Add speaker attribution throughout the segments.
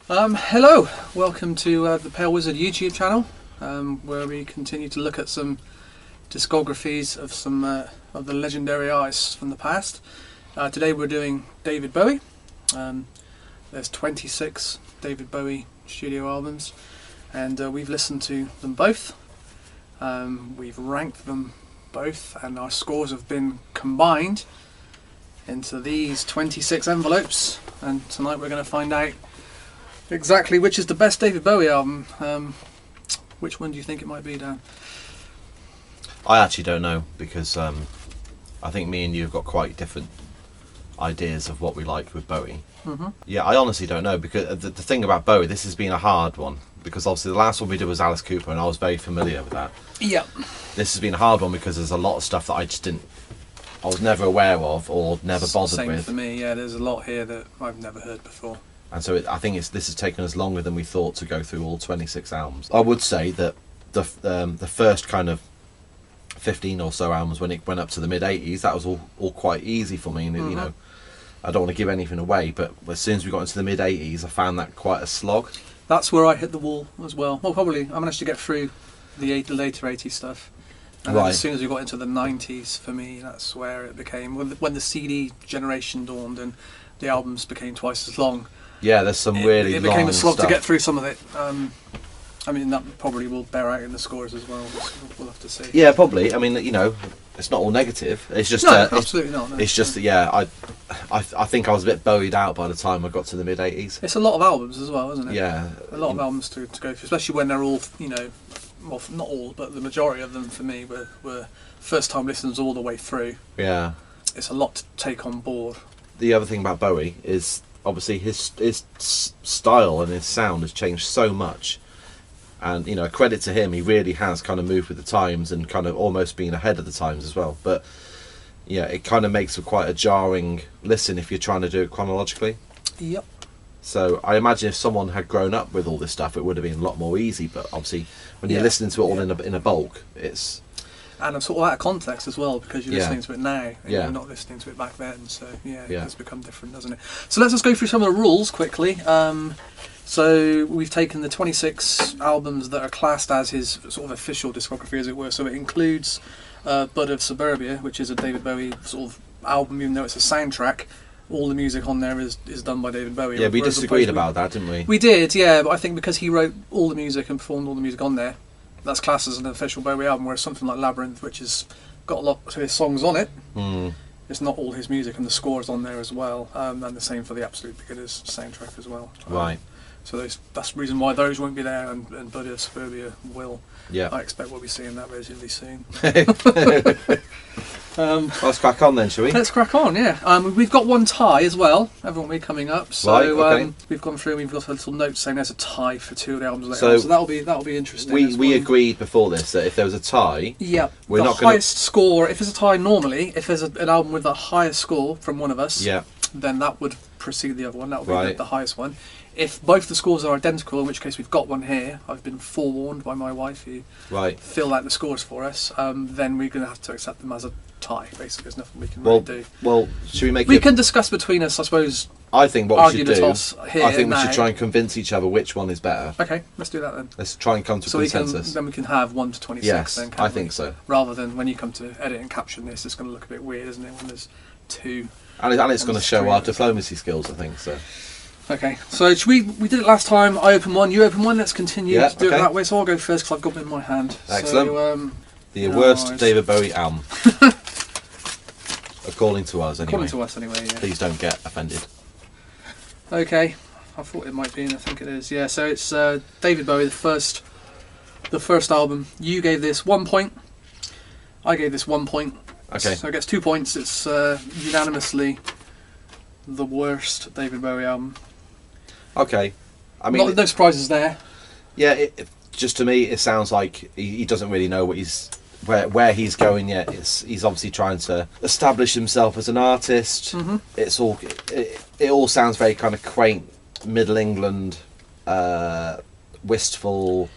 Speaker 1: Hello, welcome to the Pale Wizard YouTube channel, where we continue to look at some discographies of some of the legendary artists from the past. Today we're doing David Bowie. There's 26 David Bowie studio albums, and we've listened to them both. We've ranked them both, and our scores have been combined into these 26 envelopes, and tonight we're going to find out exactly which is the best David Bowie album. Which one do you think it might be, Dan?
Speaker 2: I actually don't know, because I think me and you have got quite different ideas of what we like with Bowie.
Speaker 1: Mm-hmm.
Speaker 2: Yeah, I honestly don't know, because the thing about Bowie, this has been a hard one, because obviously the last one we did was Alice Cooper, and I was very familiar with that.
Speaker 1: Yeah.
Speaker 2: This has been a hard one because there's a lot of stuff that I was never aware of or never bothered
Speaker 1: Same
Speaker 2: with.
Speaker 1: for me, yeah, there's a lot here that I've never heard before.
Speaker 2: And so I think this has taken us longer than we thought to go through all 26 albums. I would say that the first kind of 15 or so albums, when it went up to the mid-80s, that was all quite easy for me. And
Speaker 1: Mm-hmm.
Speaker 2: you know, I don't want to give anything away, but as soon as we got into the mid-80s, I found that quite a slog.
Speaker 1: That's where I hit the wall as well. Well, probably I managed to get through the later 80s stuff. And then as soon as we got into the 90s, for me, that's where it became, when the CD generation dawned and the albums became twice as long.
Speaker 2: Yeah, there's some really long
Speaker 1: It became a slog
Speaker 2: stuff
Speaker 1: to get through some of it. I mean, that probably will bear out in the scores as well. We'll have to see.
Speaker 2: Yeah, probably. I mean, you know, it's not all negative. It's just
Speaker 1: no, absolutely not. No.
Speaker 2: It's just that, yeah, I think I was a bit buried out by the time I got to the mid-80s.
Speaker 1: It's a lot of albums as well, isn't it?
Speaker 2: Yeah.
Speaker 1: A lot of albums to go through, especially when they're all, you know, well, not all, but the majority of them for me were first time listens all the way through.
Speaker 2: Yeah.
Speaker 1: It's a lot to take on board.
Speaker 2: The other thing about Bowie is obviously his style and his sound has changed so much. And, you know, credit to him, he really has kind of moved with the times and kind of almost been ahead of the times as well. But, yeah, it kind of makes for quite a jarring listen if you're trying to do it chronologically.
Speaker 1: Yep.
Speaker 2: So I imagine if someone had grown up with all this stuff, it would have been a lot more easy. But obviously, when you're listening to it all in a bulk, it's...
Speaker 1: And it's sort of out of context as well, because you're listening to it now, and
Speaker 2: Yeah.
Speaker 1: you're not listening to it back then. So, it
Speaker 2: Yeah.
Speaker 1: does become different, doesn't it? So let's just go through some of the rules quickly. So we've taken the 26 albums that are classed as his sort of official discography, as it were. So it includes Buddha of Suburbia, which is a David Bowie sort of album, even though it's a soundtrack. All the music on there is done by David Bowie.
Speaker 2: Yeah, we disagreed about that, didn't we?
Speaker 1: We did, yeah, but I think because he wrote all the music and performed all the music on there, that's classed as an official Bowie album, whereas something like Labyrinth, which has got a lot of his songs on it, it's not all his music, and the score's on there as well, and the same for the Absolute Beginners soundtrack as well.
Speaker 2: Right.
Speaker 1: So that's the reason why those won't be there, and Buddha of Suburbia will.
Speaker 2: Yeah.
Speaker 1: I expect we'll be seeing that relatively soon.
Speaker 2: Let's crack on then, shall we?
Speaker 1: Let's crack on, yeah. We've got one tie as well, haven't we, coming up? So
Speaker 2: Right, okay.
Speaker 1: We've gone through. We've got a little note saying there's a tie for two of the albums later
Speaker 2: So
Speaker 1: on. So that'll be interesting.
Speaker 2: We agreed before this that if there was a tie,
Speaker 1: yeah,
Speaker 2: we're
Speaker 1: the
Speaker 2: not gonna-
Speaker 1: highest score. If there's a tie normally, if there's an album with the highest score from one of us,
Speaker 2: yeah,
Speaker 1: then that would precede the other one. That would be
Speaker 2: Right.
Speaker 1: the highest one. If both the scores are identical, in which case we've got one here, I've been forewarned by my wife who
Speaker 2: right.
Speaker 1: filled out the scores for us, then we're going to have to accept them as a tie. Basically, there's nothing we can really do.
Speaker 2: Well, should we make
Speaker 1: We
Speaker 2: it?
Speaker 1: can discuss between us, I suppose.
Speaker 2: I think what we
Speaker 1: argue
Speaker 2: should
Speaker 1: the
Speaker 2: do.
Speaker 1: toss here
Speaker 2: I think we
Speaker 1: now.
Speaker 2: should try and convince each other which one is better.
Speaker 1: Okay, let's do that then.
Speaker 2: Let's try and come to
Speaker 1: So
Speaker 2: consensus.
Speaker 1: then we can have 1 to 26.
Speaker 2: Yes,
Speaker 1: then,
Speaker 2: I think so.
Speaker 1: Rather than when you come to edit and caption this, it's going to look a bit weird, isn't it? When there's two.
Speaker 2: And it's going to show
Speaker 1: three
Speaker 2: our
Speaker 1: of us.
Speaker 2: diplomacy skills, I think. So.
Speaker 1: Okay, so we did it last time. I opened one, you open one. Let's continue
Speaker 2: Yeah,
Speaker 1: to do it
Speaker 2: okay.
Speaker 1: that way. So I'll go first because I've got them in my hand.
Speaker 2: Excellent.
Speaker 1: So,
Speaker 2: The
Speaker 1: no,
Speaker 2: worst
Speaker 1: it's-
Speaker 2: David Bowie album, according to us, anyway.
Speaker 1: according to us, anyway. Yeah.
Speaker 2: Please don't get offended.
Speaker 1: Okay, I thought it might be, and I think it is. Yeah. So it's David Bowie, the first album. You gave this 1 point. I gave this 1 point.
Speaker 2: Okay.
Speaker 1: So it gets 2 points. It's unanimously the worst David Bowie album.
Speaker 2: Okay. I mean,
Speaker 1: No surprises there.
Speaker 2: yeah. Just to me, it sounds like he doesn't really know what where he's going yet. He's obviously trying to establish himself as an artist.
Speaker 1: Mm-hmm.
Speaker 2: It all sounds very kind of quaint, Middle England, wistful,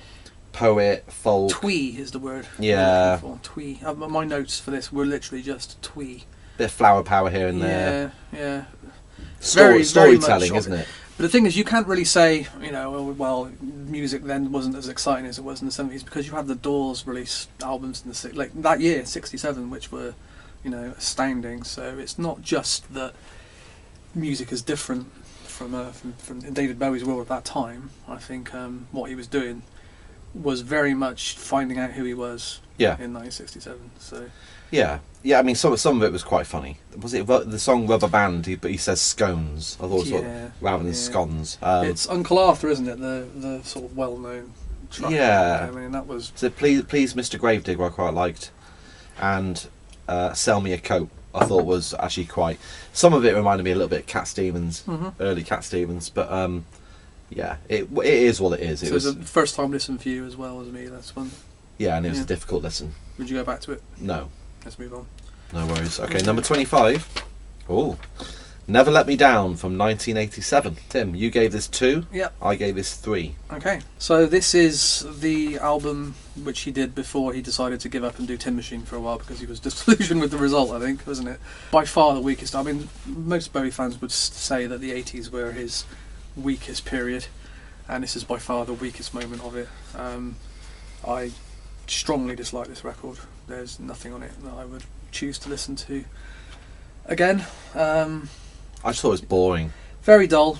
Speaker 2: poet, folk.
Speaker 1: Twee is the word.
Speaker 2: Yeah.
Speaker 1: I'm looking for. Twee. My notes for this were literally just twee.
Speaker 2: Bit of flower power here and there.
Speaker 1: Yeah, yeah.
Speaker 2: Storytelling,
Speaker 1: much
Speaker 2: isn't it?
Speaker 1: But the thing is, you can't really say, you know, well, music then wasn't as exciting as it was in the 70s, because you had the Doors release albums in the like that year, 67, which were, you know, astounding. So it's not just that music is different from David Bowie's world at that time. I think what he was doing was very much finding out who he was in 1967. So
Speaker 2: yeah. I mean, some of it was quite funny. Was it the song Rubber Band? But he says scones. I thought it was rather than scones.
Speaker 1: It's Uncle Arthur, isn't it? The sort of well-known track.
Speaker 2: Yeah.
Speaker 1: I mean, that was.
Speaker 2: So please, Mr. Gravedigger, I quite liked, and Sell Me a Coat. I thought was actually quite. Some of it reminded me a little bit of Cat Stevens, early Cat Stevens, but yeah, it is what it is.
Speaker 1: It was a first time listen for you as well as me. That's one.
Speaker 2: Yeah, and it was a difficult listen.
Speaker 1: Would you go back to it?
Speaker 2: No.
Speaker 1: Let's move on.
Speaker 2: No worries. Okay, number 25. Oh, Never Let Me Down from 1987. Tim, you gave this 2.
Speaker 1: Yep.
Speaker 2: I gave this 3.
Speaker 1: Okay, so this is the album which he did before he decided to give up and do Tin Machine for a while, because he was disillusioned with the result, I think, wasn't it? By far the weakest. I mean, most Bowie fans would say that the 80s were his weakest period, and this is by far the weakest moment of it. I strongly dislike this record. There's nothing on it that I would choose to listen to again.
Speaker 2: I just thought it was boring.
Speaker 1: Very dull.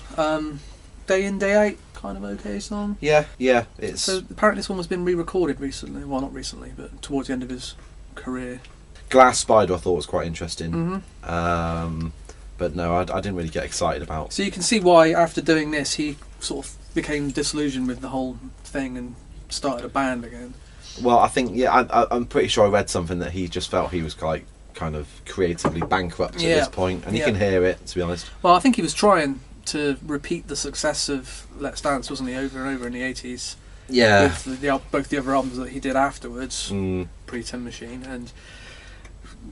Speaker 1: Day in, day out, kind of okay song.
Speaker 2: Yeah, it's.
Speaker 1: So apparently this one has been re-recorded recently. Well, not recently, but towards the end of his career.
Speaker 2: Glass Spider I thought was quite interesting. But no, I didn't really get excited about.
Speaker 1: So you can see why after doing this he sort of became disillusioned with the whole thing and started a band again.
Speaker 2: Well, I think I'm pretty sure I read something that he just felt he was like kind of creatively bankrupt at this point, and you can hear it, to be honest.
Speaker 1: Well, I think he was trying to repeat the success of Let's Dance, wasn't he, over and over in the 80s?
Speaker 2: Yeah.
Speaker 1: With both the other albums that he did afterwards, pre-Tin Machine, and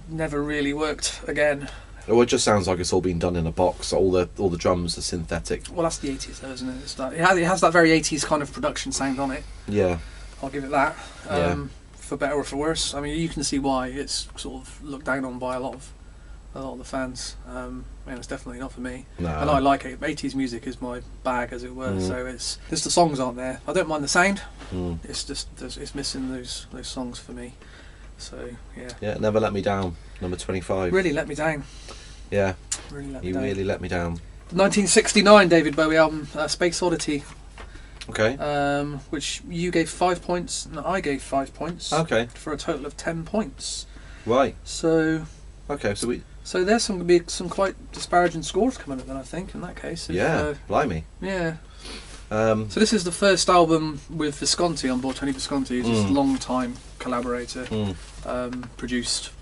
Speaker 1: never really worked again.
Speaker 2: Well, it just sounds like it's all been done in a box. All the drums are synthetic.
Speaker 1: Well, that's the 80s, though, isn't it? It has that very 80s kind of production sound on it. Yeah. I'll give it that. For better or for worse. I mean, you can see why it's sort of looked down on by a lot of the fans. And it's definitely not for me. No. And I like it. 80s music is my bag, as it were. So it's just the songs aren't there. I don't mind the sound. It's just it's missing those songs for me. So yeah. Yeah,
Speaker 2: Never Let Me Down, number 25.
Speaker 1: Really let me down.
Speaker 2: Yeah.
Speaker 1: Really let me down.
Speaker 2: Really let me down.
Speaker 1: The 1969 David Bowie album, Space Oddity.
Speaker 2: Okay.
Speaker 1: Which you gave 5 points and I gave 5 points.
Speaker 2: Okay.
Speaker 1: For a total of 10 points.
Speaker 2: Right.
Speaker 1: So.
Speaker 2: Okay,
Speaker 1: so there's going to be some quite disparaging scores coming up then, I think, in that case.
Speaker 2: Blimey.
Speaker 1: Yeah. So this is the first album with Visconti on board. Tony Visconti, who's his long-time collaborator, produced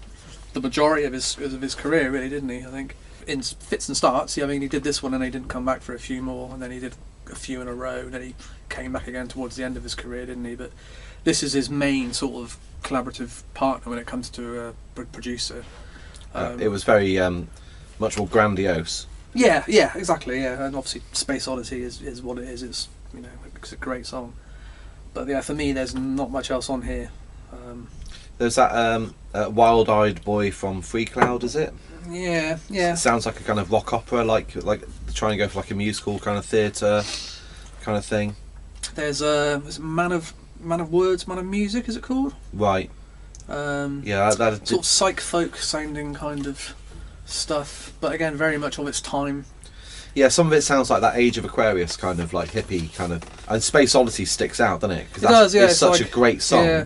Speaker 1: the majority of his career, really, didn't he? I think in fits and starts. I mean, he did this one and he didn't come back for a few more, and then he did a few in a row, and then he came back again towards the end of his career, didn't he? But this is his main sort of collaborative partner when it comes to a producer.
Speaker 2: It was very much more grandiose.
Speaker 1: Yeah, exactly. Yeah, and obviously Space Oddity is what it is. It's it's a great song. But yeah, for me, there's not much else on here.
Speaker 2: There's that Wild Eyed Boy from Free Cloud, is it?
Speaker 1: Yeah.
Speaker 2: It sounds like a kind of rock opera, like trying to go for like a musical kind of theatre kind of thing.
Speaker 1: There's Man of Words, Man of Music, is it called?
Speaker 2: Right. That
Speaker 1: sort of psych folk sounding kind of stuff, but again, very much of its time.
Speaker 2: Yeah, some of it sounds like that Age of Aquarius kind of like hippie kind of, and Space Odyssey sticks out, doesn't it?
Speaker 1: It does, yeah.
Speaker 2: It's such a great song. Yeah.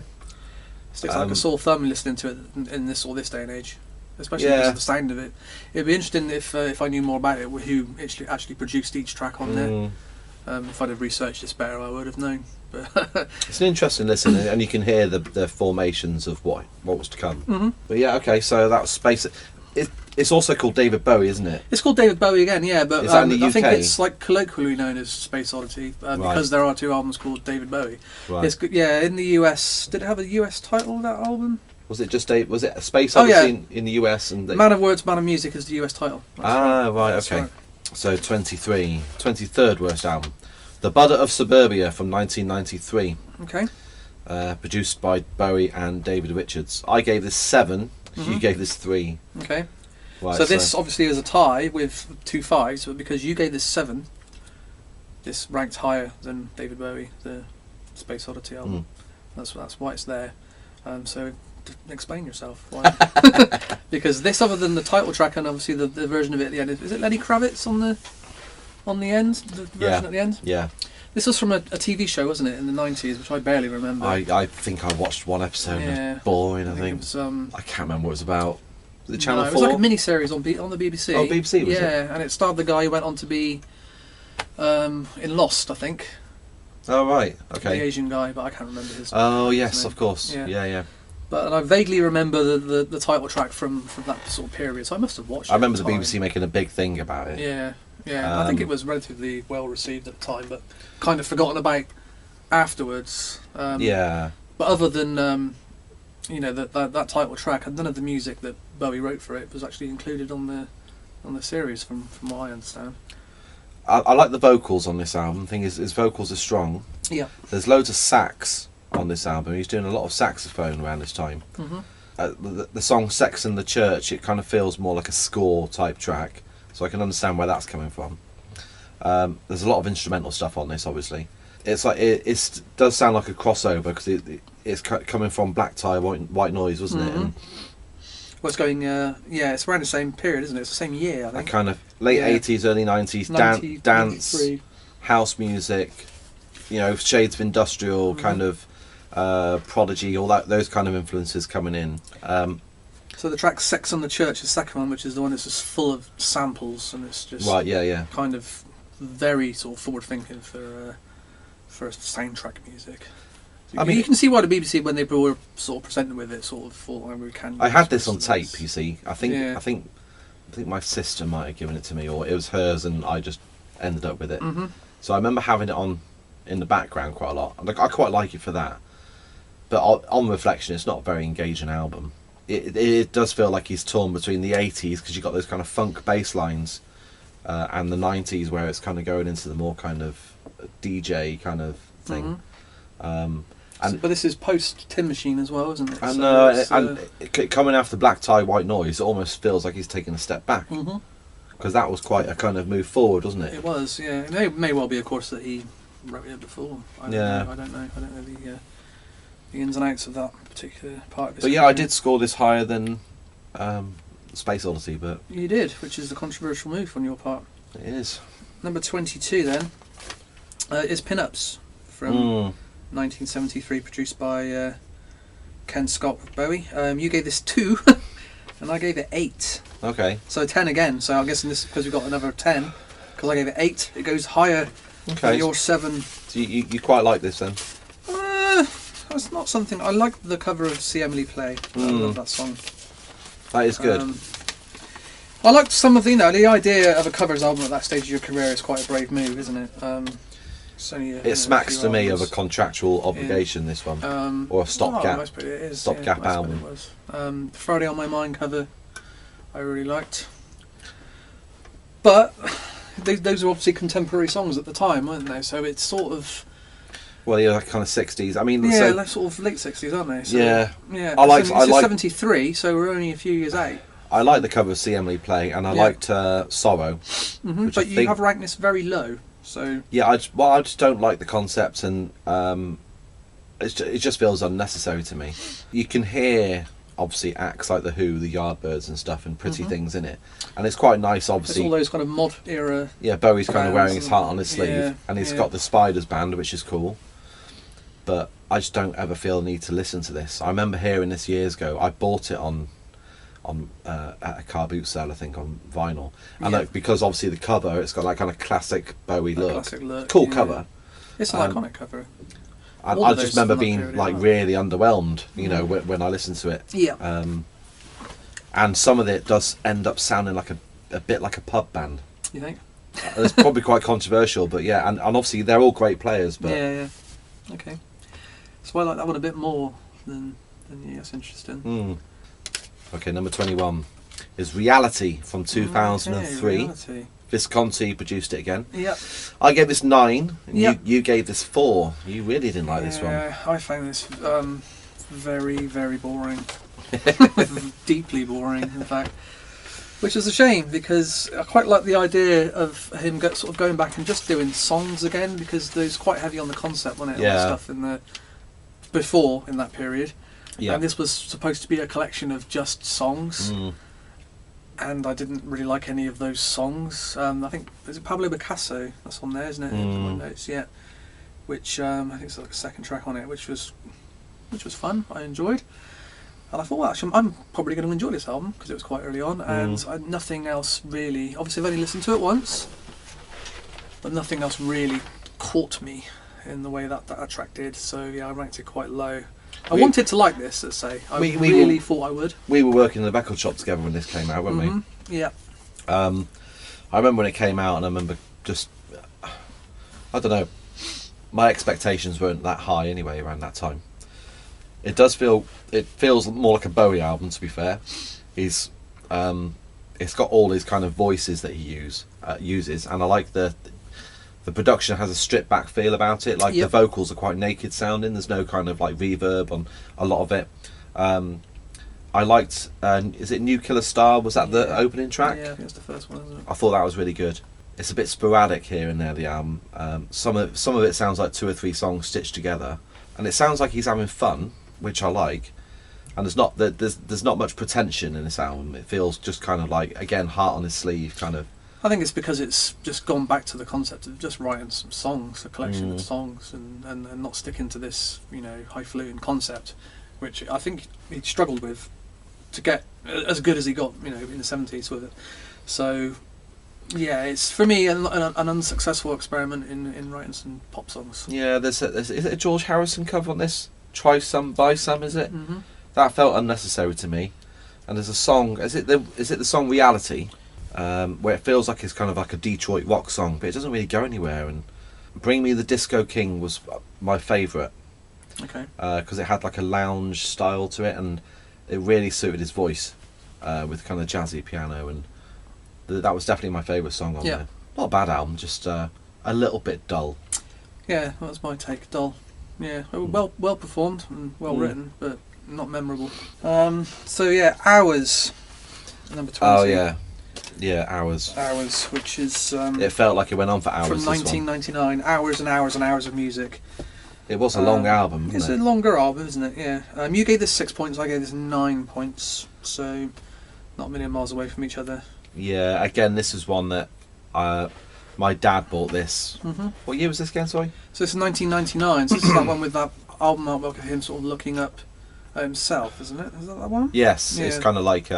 Speaker 1: Sticks like a sore thumb listening to it in this day and age, especially because of the sound of it. It'd be interesting if I knew more about it, who actually produced each track on there. If I'd have researched this better, I would have known. But
Speaker 2: it's an interesting listen, and you can hear the formations of what was to come. But yeah, okay, so that was Space. It's also called David Bowie, isn't it?
Speaker 1: It's called David Bowie again, yeah, but
Speaker 2: is that in the UK?
Speaker 1: I think it's like colloquially known as Space Oddity because there are 2 albums called David Bowie.
Speaker 2: Right.
Speaker 1: In the US, did it have a US title, that album?
Speaker 2: Was it a Space Odyssey in the US? And
Speaker 1: Man of Words, Man of Music is the US title.
Speaker 2: Right, okay. Right. So 23rd worst album, The Buddha of Suburbia from 1993.
Speaker 1: Okay.
Speaker 2: Produced by Bowie and David Richards. I gave this 7. You gave this 3.
Speaker 1: Okay.
Speaker 2: Right,
Speaker 1: so this obviously is a tie with 2 5s, but because you gave this 7, this ranked higher than David Bowie, the Space Oddity album. That's why it's there. So explain yourself. Why? Because this, other than the title track and obviously the version of it at the end, is it Lenny Kravitz on the end? The version at the end?
Speaker 2: Yeah.
Speaker 1: This was from a TV show, wasn't it, in the 90s, which I barely remember.
Speaker 2: I think I watched one episode. It was boring. I think. It was, I can't remember what it was about. The Channel 4?
Speaker 1: It was like a mini-series on the BBC.
Speaker 2: Oh, BBC, was it?
Speaker 1: Yeah, and it starred the guy who went on to be in Lost, I think.
Speaker 2: Oh, right. Okay.
Speaker 1: The Asian guy, but I can't remember his
Speaker 2: Oh,
Speaker 1: name.
Speaker 2: yes, of course. Yeah.
Speaker 1: But I vaguely remember the title track from that sort of period, so I must have watched it.
Speaker 2: I remember the BBC making a big thing about it.
Speaker 1: Yeah. I think it was relatively well received at the time, but kind of forgotten about afterwards.
Speaker 2: Yeah.
Speaker 1: But other than that title track, and none of the music that Bowie wrote for it was actually included on the series, from what I understand.
Speaker 2: I like the vocals on this album. The thing is, his vocals are strong.
Speaker 1: Yeah.
Speaker 2: There's loads of sax on this album. He's doing a lot of saxophone around this time. The song "Sex in the Church," it kind of feels more like a score type track, so I can understand where that's coming from. There's a lot of instrumental stuff on this, obviously. It's like it does sound like a crossover, because it's coming from Black Tie, White Noise, wasn't it? And
Speaker 1: it's going. It's around the same period, isn't it? It's the same year, I think.
Speaker 2: Kind of late 80s, early 90s, dance,
Speaker 1: 93.
Speaker 2: House music. Shades of industrial, kind of Prodigy, all those kind of influences coming in.
Speaker 1: So the track "Sex on the Church" is the second one, which is the one that's just full of samples, and it's just kind of very sort of forward thinking for soundtrack music. So you can see why the BBC, when they were sort of presented with it, sort of thought, we can.
Speaker 2: I had this on tape, you see. I think my sister might have given it to me, or it was hers, and I just ended up with it. So I remember having it on in the background quite a lot. I quite like it for that. But on reflection, it's not a very engaging album. It does feel like he's torn between the 80s, because you've got those kind of funk bass lines, and the 90s, where it's kind of going into the more kind of DJ kind of thing.
Speaker 1: But this is post Tin Machine as well, isn't it?
Speaker 2: And coming after Black Tie, White Noise, it almost feels like he's taking a step back, because that was quite a kind of move forward, wasn't it?
Speaker 1: It was, yeah. It may well be, of course, that he wrote it before. I don't know the ins and outs of that particular part of his career.
Speaker 2: I did score this higher than Space Oddity, but
Speaker 1: you did, which is a controversial move on your part.
Speaker 2: It is.
Speaker 1: Number 22 then is Pin-Ups from 1973, produced by Ken Scott with Bowie. You gave this 2 and I gave it 8.
Speaker 2: Okay.
Speaker 1: So 10 again. So I'm guessing this, because we've got another 10, because I gave it 8, it goes higher than your 7.
Speaker 2: So you quite like this then?
Speaker 1: That's not something. I like the cover of See Emily Play. I love that song.
Speaker 2: That is good.
Speaker 1: I liked some of the idea of a covers album at that stage of your career is quite a brave move, isn't it?
Speaker 2: It smacks to me of a contractual obligation. This one, or a stopgap. Stopgap album.
Speaker 1: It was. Friday on My Mind cover, I really liked. But those were obviously contemporary songs at the time, weren't they? So it's sort of.
Speaker 2: Well, yeah, like kind of 60s. I mean,
Speaker 1: like sort of late 60s, aren't they? So,
Speaker 2: yeah.
Speaker 1: I like 73, so we're only a few years out.
Speaker 2: I like the cover of See Emily Play, and I liked Sorrow.
Speaker 1: But you have ranked this very low, so.
Speaker 2: Yeah, I just don't like the concept, and it just feels unnecessary to me. You can hear obviously acts like the Who, the Yardbirds, and stuff, and Pretty Things in it, and it's quite nice. Obviously,
Speaker 1: it's all those kind of mod era.
Speaker 2: Yeah, Bowie's kind of wearing his heart on his sleeve, and he's got the Spiders band, which is cool. But I just don't ever feel the need to listen to this. I remember hearing this years ago. I bought it at a car boot sale, I think, on vinyl, and because obviously the cover, it's got that kind of classic Bowie look. Cool cover.
Speaker 1: It's an iconic cover.
Speaker 2: I just remember being like really underwhelmed, when I listened to it.
Speaker 1: Yeah.
Speaker 2: And some of it does end up sounding like a bit like a pub band.
Speaker 1: You think?
Speaker 2: It's probably quite controversial, but yeah, and obviously they're all great players. But
Speaker 1: yeah. Okay. So I like that one a bit more than you. That's interesting.
Speaker 2: Okay, number 21 is Reality from 2003.
Speaker 1: Reality.
Speaker 2: Visconti produced it again.
Speaker 1: Yep.
Speaker 2: I gave this 9, and you gave this 4. You really didn't like this one.
Speaker 1: Yeah, I found this very, very boring. Deeply boring, in fact. Which is a shame, because I quite like the idea of him sort of going back and just doing songs again, because there's quite heavy on the concept, wasn't it?
Speaker 2: Yeah.
Speaker 1: All the stuff in in that period.
Speaker 2: Yeah.
Speaker 1: And this was supposed to be a collection of just songs.
Speaker 2: Mm.
Speaker 1: And I didn't really like any of those songs. I think, is it Pablo Picasso that's on there, isn't it? In my notes, yeah. Which I think it's like a second track on it, which was fun. I enjoyed. And I thought, well, actually, I'm probably going to enjoy this album because it was quite early on, and nothing else really. Obviously, I've only listened to it once, but nothing else really caught me in the way that track did. So yeah, I ranked it quite low. I wanted to like this, let's say. I really thought I would.
Speaker 2: We were working in the record shop together when this came out, weren't we?
Speaker 1: Yeah.
Speaker 2: I remember when it came out, and I remember just, I don't know, my expectations weren't that high anyway around that time. It feels more like a Bowie album, to be fair. It's got all his kind of voices that he uses, and I like the production has a stripped back feel about it. Like the vocals are quite naked sounding. There's no kind of like reverb on a lot of it. I liked, is it New Killer Star? Was that the opening track?
Speaker 1: Yeah, I think it's the first one, isn't it?
Speaker 2: I thought that was really good. It's a bit sporadic here and there, the album. Some of it sounds like 2 or 3 songs stitched together, and it sounds like he's having fun, which I like. And there's not much pretension in this album. It feels just kind of like, again, heart on his sleeve kind of.
Speaker 1: I think it's because it's just gone back to the concept of just writing some songs, a collection of songs, and not sticking to this, highfalutin concept, which I think he struggled with to get as good as he got, in the 70s with it. So, yeah, it's for me an unsuccessful experiment in writing some pop songs.
Speaker 2: Yeah, is it a George Harrison cover on this? Try Some, Buy Some, is it? Mm-hmm. That felt unnecessary to me. And there's a song, is it the song Reality? Where it feels like it's kind of like a Detroit rock song, but it doesn't really go anywhere. And Bring Me the Disco King was my favourite.
Speaker 1: Okay.
Speaker 2: Because it had like a lounge style to it, and it really suited his voice with kind of jazzy piano, and that was definitely my favourite song on there. Not a bad album, just a little bit dull.
Speaker 1: Yeah, that's my take. Dull. Yeah, well performed and well written, but not memorable. So yeah, Hours, number 20.
Speaker 2: Oh yeah. Yeah, Hours.
Speaker 1: Hours, which is...
Speaker 2: it felt like it went on for hours.
Speaker 1: From 1999. Hours and hours and hours of music.
Speaker 2: It was a long album, wasn't it?
Speaker 1: It's a longer album, isn't it? Yeah. You gave this 6 points, I gave this 9 points. So, not a million miles away from each other.
Speaker 2: Yeah, again, this is one that my dad bought this. Mm-hmm. What year was this again, sorry?
Speaker 1: So, this is 1999. So, this is that one with that album artwork of him sort of looking up at himself, isn't it? Is that one?
Speaker 2: Yes, yeah. It's kind of like,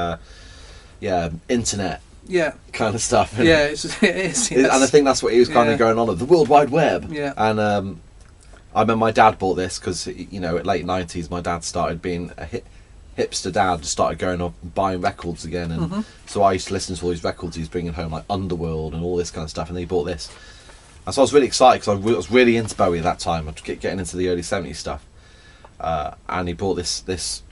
Speaker 2: internet.
Speaker 1: Yeah,
Speaker 2: kind of stuff.
Speaker 1: Yeah, it is. Yes.
Speaker 2: And I think that's what he was kind of going on at the World Wide Web.
Speaker 1: Yeah.
Speaker 2: And I remember my dad bought this because at late 90s my dad started being a hipster dad, started going off and buying records again, and so I used to listen to all these records he was bringing home, like Underworld and all this kind of stuff, and he bought this, and so I was really excited because I was really into Bowie at that time. I was getting into the early 70s stuff, and he bought this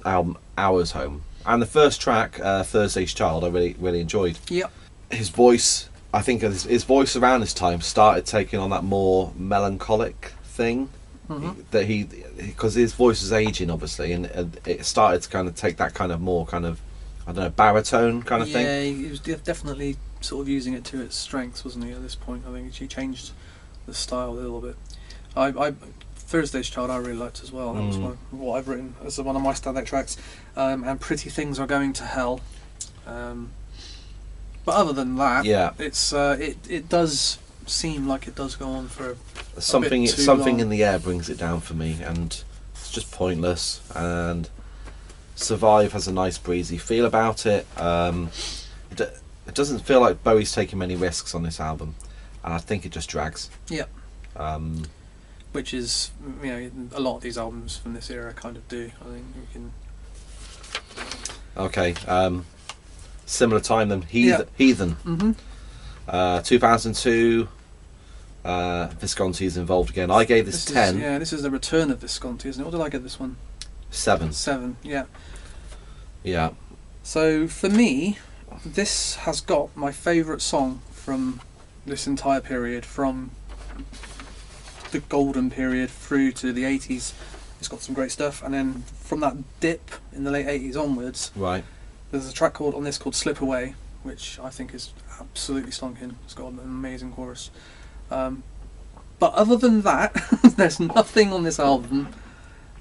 Speaker 2: album Hours home. And the first track, Thursday's Child, I really enjoyed.
Speaker 1: Yep.
Speaker 2: His voice, I think his voice around this time started taking on that more melancholic thing. That because his voice was aging, obviously, and it started to kind of take that kind of more kind of, I don't know, baritone kind of thing.
Speaker 1: Yeah, he was definitely sort of using it to its strengths, wasn't he, at this point? I think he changed the style a little bit. Thursday's Child I really liked as well. That was what I've written as one of my standout tracks. And Pretty Things Are Going to Hell. But other than that, it's it does seem like it does go on for
Speaker 2: something.
Speaker 1: A bit too
Speaker 2: something
Speaker 1: long.
Speaker 2: In the air brings it down for me, and it's just pointless. And Survive has a nice breezy feel about it. It doesn't feel like Bowie's taking many risks on this album, and I think it just drags.
Speaker 1: Yeah. Which is, a lot of these albums from this era kind of do. I think we can.
Speaker 2: Okay. Similar time then. Heathen. 2002. Visconti's involved again. I gave this 10.
Speaker 1: This is the return of Visconti, isn't it? What did I give this one?
Speaker 2: 7.
Speaker 1: 7. Yeah.
Speaker 2: Yeah.
Speaker 1: So for me, this has got my favourite song from this entire period, from the golden period through to the 80s. It's got some great stuff, and then from that dip in the late 80s onwards,
Speaker 2: right,
Speaker 1: There's a track on this called Slip Away, which I think is absolutely stonking. It's got an amazing chorus. But other than that, there's nothing on this album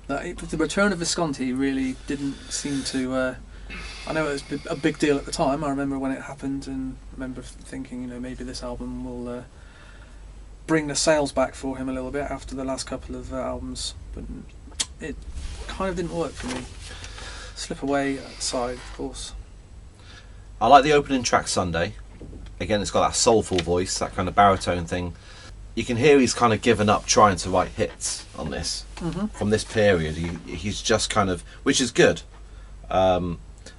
Speaker 1: that the return of Visconti really didn't seem to. I know it was a big deal at the time. I remember when it happened, and I remember thinking, maybe this album will bring the sales back for him a little bit after the last couple of albums. But it kind of didn't work for me. Slip Away aside, of course.
Speaker 2: I like the opening track, Sunday. Again, it's got that soulful voice, that kind of baritone thing. You can hear he's kind of given up trying to write hits on this.
Speaker 1: Mm-hmm.
Speaker 2: From this period, he's just kind of, which is good. I'm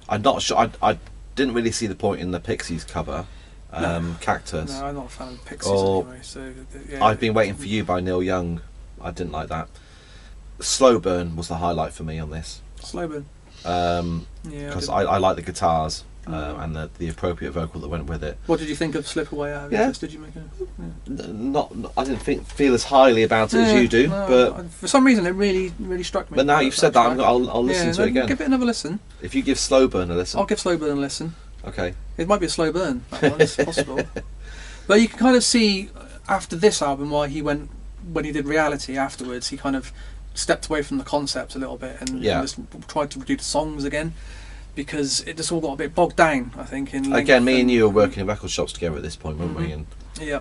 Speaker 2: not sure. I didn't really see the point in the Pixies cover, Cactus.
Speaker 1: No, I'm not a fan of Pixies anyway. So yeah.
Speaker 2: I've Been Waiting for You by Neil Young. I didn't like that. Slow Burn was the highlight for me on this.
Speaker 1: Slow Burn.
Speaker 2: Because I like the guitars and the appropriate vocal that went with it.
Speaker 1: What did you think of Slip Away? Did you make a?
Speaker 2: Not. I didn't feel as highly about it as you do, but
Speaker 1: for some reason it really struck me.
Speaker 2: But now you've said that, I'll listen to it again.
Speaker 1: Give it another listen.
Speaker 2: If you give Slow Burn a listen,
Speaker 1: I'll give Slow Burn a listen.
Speaker 2: Okay.
Speaker 1: It might be a slow burn. That one, it's possible. But you can kind of see after this album why he went when he did Reality afterwards. He kind of stepped away from the concept a little bit and just tried to do the songs again, because it just all got a bit bogged down, I think.
Speaker 2: Again, me and you were working in record shops together at this point, weren't we? And
Speaker 1: yeah,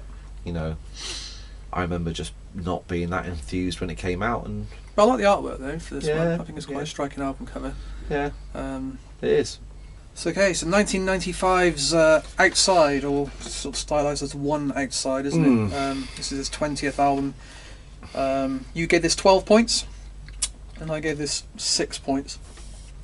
Speaker 2: I remember just not being that enthused when it came out. And
Speaker 1: I like the artwork though for this one. I think it's quite a striking album cover.
Speaker 2: Yeah, it is.
Speaker 1: So 1995's Outside, or sort of stylized as One Outside, isn't it? This is his 20th album. You gave this 12 points, and I gave this 6 points.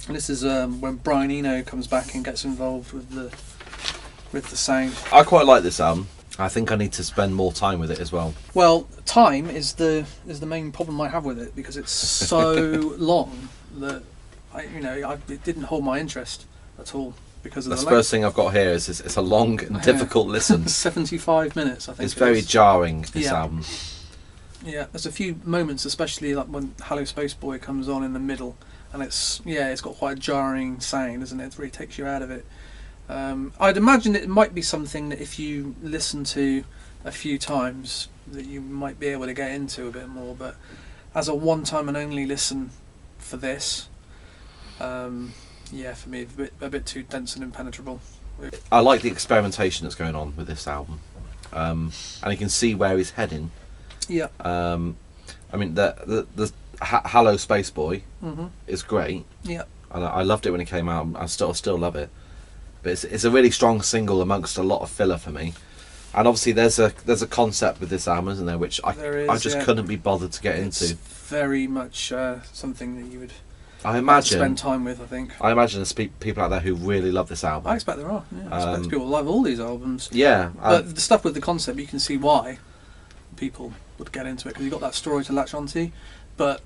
Speaker 1: And this is when Brian Eno comes back and gets involved with the sound.
Speaker 2: I quite like this album. I think I need to spend more time with it as well.
Speaker 1: Well, time is the main problem I have with it, because it's so long that it didn't hold my interest at all. Because of
Speaker 2: That's
Speaker 1: the
Speaker 2: first thing I've got here is it's a long and difficult listen.
Speaker 1: 75 minutes, I think.
Speaker 2: It's very jarring, this
Speaker 1: Yeah.
Speaker 2: album.
Speaker 1: Yeah, there's a few moments, especially like when Hello Space Boy comes on in the middle, and it's got quite a jarring sound, isn't it? It really takes you out of it. I'd imagine it might be something that if you listen to a few times that you might be able to get into a bit more, but as a one-time and only listen for this, for me, a bit too dense and impenetrable.
Speaker 2: I like the experimentation that's going on with this album, and you can see where he's heading.
Speaker 1: Yeah.
Speaker 2: I mean, the Hello Space Boy is great.
Speaker 1: Yeah.
Speaker 2: And I loved it when it came out. I still love it. But it's a really strong single amongst a lot of filler for me. And obviously there's a concept with this album, isn't there, which I just couldn't be bothered to get into.
Speaker 1: Very much something that you would spend time with, I think.
Speaker 2: I imagine there's people out there who really love this album.
Speaker 1: I expect there are. Yeah. I expect people love all these albums.
Speaker 2: Yeah.
Speaker 1: But the stuff with the concept, you can see why people would get into it, because you've got that story to latch onto. But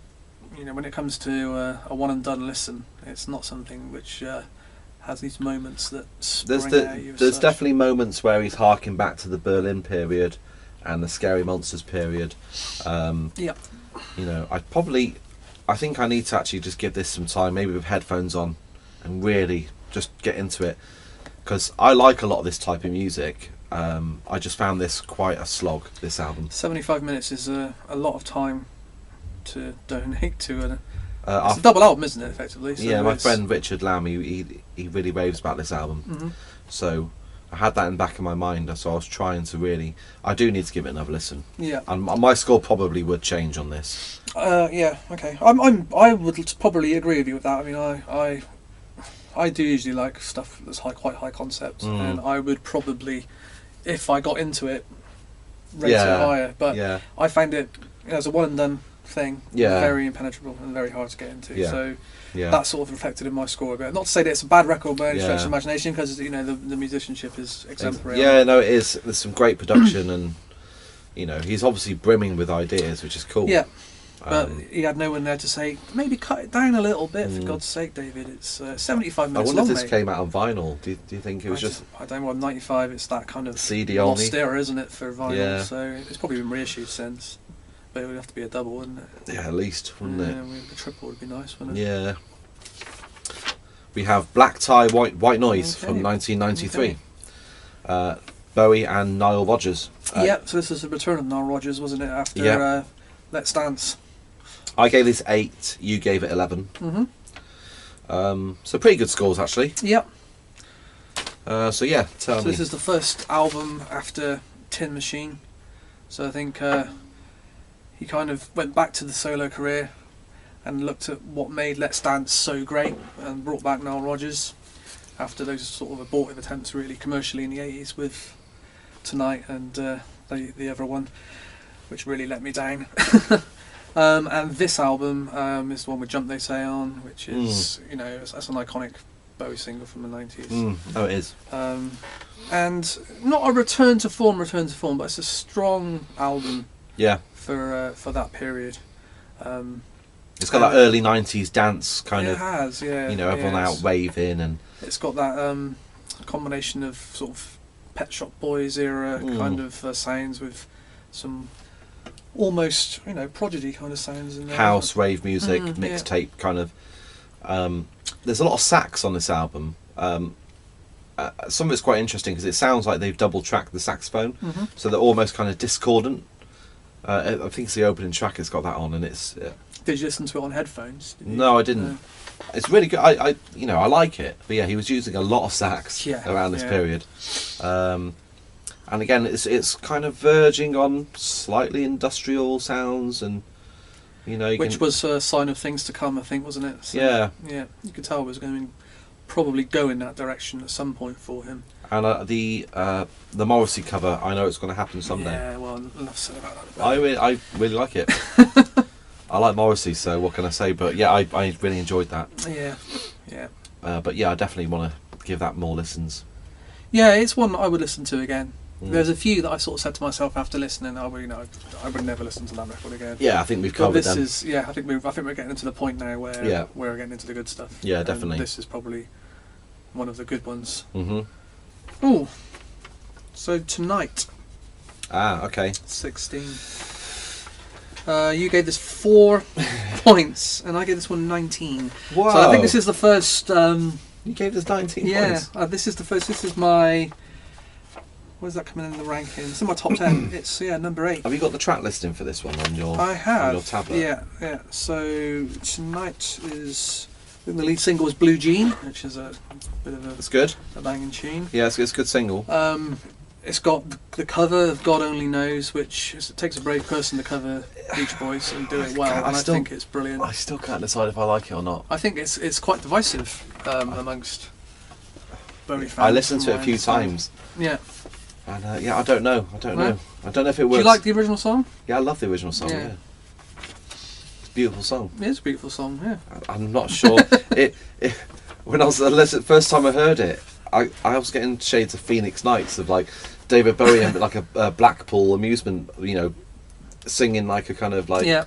Speaker 1: when it comes to a one and done listen, it's not something which has these moments that spring out at you.
Speaker 2: There's definitely moments where he's harking back to the Berlin period and the Scary Monsters period. I think I need to actually just give this some time, maybe with headphones on, and really just get into it, because I like a lot of this type of music. I just found this quite a slog, this album.
Speaker 1: 75 minutes is a lot of time to donate to it's a double album, isn't it, effectively? So
Speaker 2: my friend Richard Lamb, he really raves about this album. So I had that in the back of my mind, so I was trying to I do need to give it another listen. Yeah. And my score probably would change on this.
Speaker 1: Okay. I would probably agree with you with that. I mean, I do usually like stuff that's quite high concept, and I would probably, if I got into it, rate it higher. But I find it as a one and done thing, very impenetrable and very hard to get into. So that sort of reflected in my score a bit. Not to say that it's a bad record by any stretch of imagination, because the musicianship is exemplary.
Speaker 2: Yeah, no, it is. There's some great production, and he's obviously brimming with ideas, which is cool. Yeah.
Speaker 1: But he had no one there to say, maybe cut it down a little bit, for God's sake, David. It's 75 minutes long.
Speaker 2: I wonder if this came out on vinyl. Do you think it was just...
Speaker 1: I don't know, 95, it's that kind of
Speaker 2: CD
Speaker 1: lost era, isn't it, for vinyl? Yeah. So it's probably been reissued since. But it would have to be a double, wouldn't it?
Speaker 2: Yeah, at least, wouldn't it?
Speaker 1: Yeah, the triple would be nice, wouldn't it?
Speaker 2: Yeah. we have Black Tie, White Noise
Speaker 1: Okay.
Speaker 2: from 1993.
Speaker 1: Okay.
Speaker 2: Bowie and Nile Rodgers.
Speaker 1: Yep, so this is the return of Nile Rodgers, wasn't it, after
Speaker 2: Yeah.
Speaker 1: Let's Dance?
Speaker 2: I gave this 8, you gave it 11. So pretty good scores, actually.
Speaker 1: Yep.
Speaker 2: So yeah, tell
Speaker 1: So
Speaker 2: me.
Speaker 1: this is the first album after Tin Machine. So I think he kind of went back to the solo career and looked at what made Let's Dance so great and brought back Nile Rodgers after those sort of abortive attempts really commercially in the 80s with Tonight and the other one, which really let me down. And this album is the one with Jump They Say on, which is, you know, that's an iconic Bowie single from the 90s.
Speaker 2: Oh, it is.
Speaker 1: And not a return to form, but it's a strong album
Speaker 2: Yeah.
Speaker 1: for that period.
Speaker 2: It's got that early 90s dance kind
Speaker 1: It
Speaker 2: of,
Speaker 1: has, yeah.
Speaker 2: you know, everyone
Speaker 1: yeah,
Speaker 2: out raving and...
Speaker 1: It's got that combination of sort of Pet Shop Boys era kind of sounds with some almost, you know, Prodigy kind of sounds in there.
Speaker 2: house, rave music, mixtape kind of. There's a lot of sax on this album. Some of it's quite interesting because it sounds like they've double tracked the saxophone, so they're almost kind of discordant. I think it's the opening track it's got that on, and it's...
Speaker 1: Did you listen to it on headphones?
Speaker 2: No, I didn't. It's really good. I you know, I like it, but yeah, he was using a lot of sax around this period. And again, it's kind of verging on slightly industrial sounds, and you know,
Speaker 1: Which was a sign of things to come, I think, wasn't it? So,
Speaker 2: yeah,
Speaker 1: you could tell it was going to probably go in that direction at some point for him.
Speaker 2: and the Morrissey cover, I know it's going to happen someday.
Speaker 1: Yeah, well, enough said about that.
Speaker 2: I really like it. I like Morrissey, so what can I say? But yeah, I really enjoyed that.
Speaker 1: Yeah.
Speaker 2: But yeah, I definitely want to give that more listens.
Speaker 1: Yeah, it's one I would listen to again. There's a few that I sort of said to myself after listening, I would never listen to that record again.
Speaker 2: Yeah, I think we've
Speaker 1: But
Speaker 2: covered
Speaker 1: this
Speaker 2: them.
Speaker 1: is, I think we're getting into the point now where we're getting into the good stuff.
Speaker 2: Yeah,
Speaker 1: And
Speaker 2: definitely.
Speaker 1: this is probably one of the good ones.
Speaker 2: Mm-hmm.
Speaker 1: So Tonight,
Speaker 2: Okay.
Speaker 1: 16. You gave this 4 points, and I gave this one 19.
Speaker 2: Wow.
Speaker 1: So I think this is the first.
Speaker 2: You gave this 19 points.
Speaker 1: This is the first. This is my. Where's that coming in the rankings? It's in my top 10. It's number 8.
Speaker 2: Have you got the track listing for this one on your?
Speaker 1: I have.
Speaker 2: On your tablet.
Speaker 1: Yeah. So Tonight is. I think the lead single is Blue Jean, which is a bit of
Speaker 2: It's good.
Speaker 1: a banging tune.
Speaker 2: Yeah, it's a good single.
Speaker 1: It's got the cover of God Only Knows, which it takes a brave person to cover Beach Boys and do it well, and I think it's brilliant.
Speaker 2: I still can't decide if I like it or not.
Speaker 1: I think it's quite divisive amongst Bowie fans.
Speaker 2: I listened to it a
Speaker 1: and
Speaker 2: few
Speaker 1: so-
Speaker 2: times.
Speaker 1: Yeah.
Speaker 2: And I don't know. I don't know if it
Speaker 1: Do
Speaker 2: works.
Speaker 1: you like the original song?
Speaker 2: Yeah, I love the original song. Yeah. It's a beautiful song.
Speaker 1: It is a beautiful song, yeah.
Speaker 2: I'm not sure. When I was first time I heard it, I was getting shades of Phoenix Nights of like David Bowie and like a Blackpool amusement, you know, singing like a kind of like.
Speaker 1: Yeah.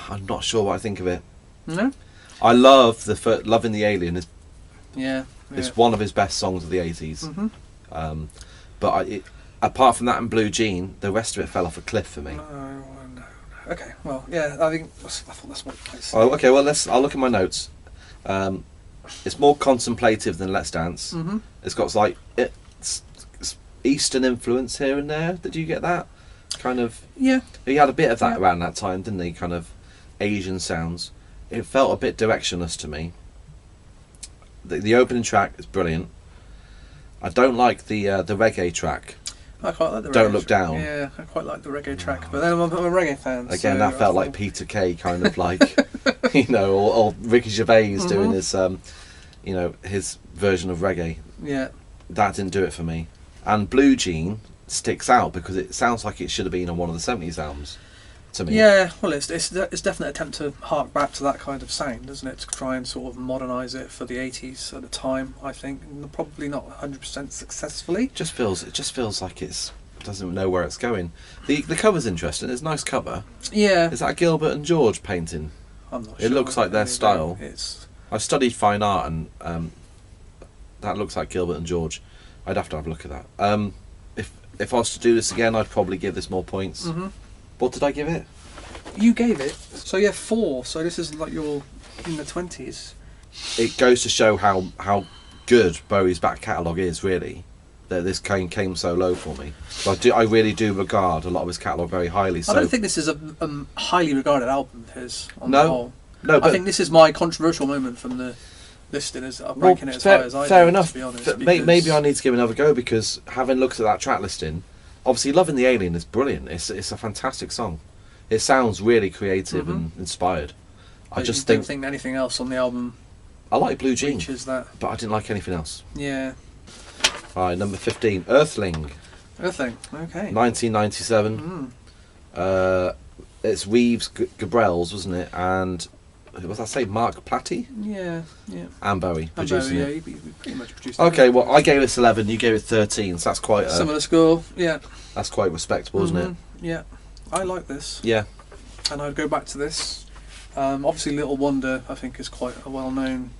Speaker 2: I'm not sure what I think of it.
Speaker 1: No?
Speaker 2: I love Loving the Alien.
Speaker 1: Yeah.
Speaker 2: It's one of his best songs of the 80s.
Speaker 1: Mm-hmm.
Speaker 2: But apart from that and Blue Jean, the rest of it fell off a cliff for me.
Speaker 1: No. Okay, well, yeah, I thought that's what I said.
Speaker 2: Oh, okay, well, I'll look at my notes. It's more contemplative than Let's Dance.
Speaker 1: Mm-hmm.
Speaker 2: It's got like it's Eastern influence here and there. Did you get that? Kind of.
Speaker 1: Yeah.
Speaker 2: He had a bit of that around that time, didn't he? Kind of Asian sounds. It felt a bit directionless to me. The opening track is brilliant. I don't like the reggae track.
Speaker 1: I quite like the reggae
Speaker 2: Don't Look
Speaker 1: track.
Speaker 2: Down.
Speaker 1: Yeah, I quite like the reggae track, but then I'm a reggae fan.
Speaker 2: Again,
Speaker 1: so
Speaker 2: that
Speaker 1: I
Speaker 2: felt like
Speaker 1: thought-
Speaker 2: Peter Kay, kind of like, you know, or Ricky Gervais doing his, you know, his version of reggae.
Speaker 1: Yeah.
Speaker 2: That didn't do it for me. And Blue Jean sticks out because it sounds like it should have been on one of the 70s albums to me.
Speaker 1: Yeah, well, it's definitely an attempt to hark back to that kind of sound, isn't it? To try and sort of modernise it for the 80s at the time, I think. And probably not 100% successfully.
Speaker 2: It just feels like it doesn't know where it's going. The cover's interesting. It's a nice cover.
Speaker 1: Yeah.
Speaker 2: Is that a Gilbert and George painting?
Speaker 1: I'm not
Speaker 2: It
Speaker 1: sure.
Speaker 2: looks like their
Speaker 1: Anyway,
Speaker 2: style.
Speaker 1: It's
Speaker 2: I studied fine art and that looks like Gilbert and George. I'd have to have a look at that. If I was to do this again, I'd probably give this more points.
Speaker 1: Mm-hmm.
Speaker 2: What did I give it?
Speaker 1: You gave it. So yeah, 4. So this is like you're in the 20s.
Speaker 2: it goes to show how good Bowie's back catalogue is, really. That this came so low for me. So I really do regard a lot of his catalogue very highly. So
Speaker 1: I don't think this is a highly regarded album of his on
Speaker 2: No.
Speaker 1: the whole.
Speaker 2: no, but
Speaker 1: I think this is my controversial moment from the listing. Is I'm ranking it as high as I
Speaker 2: fair
Speaker 1: do,
Speaker 2: enough.
Speaker 1: to be honest.
Speaker 2: Maybe I need to give another go, because having looked at that track listing, obviously Loving the Alien is brilliant. It's a fantastic song. It sounds really creative and inspired. I just
Speaker 1: don't think anything else on the album
Speaker 2: I like Blue Jean,
Speaker 1: reaches that.
Speaker 2: but I didn't like anything else.
Speaker 1: Yeah.
Speaker 2: Alright, number 15, Earthling,
Speaker 1: Earthling. Okay.
Speaker 2: 1997. It's Reeves Gabrels, wasn't it? And what did I say? Mark Platy
Speaker 1: Yeah.
Speaker 2: and Bowie producing
Speaker 1: yeah,
Speaker 2: it.
Speaker 1: he pretty much produced.
Speaker 2: Okay, well I gave it 11, you gave it 13, so that's quite
Speaker 1: similar score. Yeah.
Speaker 2: that's quite respectable, isn't it?
Speaker 1: Yeah. I like this,
Speaker 2: Yeah.
Speaker 1: and I'd go back to this. Obviously, Little Wonder, I think, is quite a well-known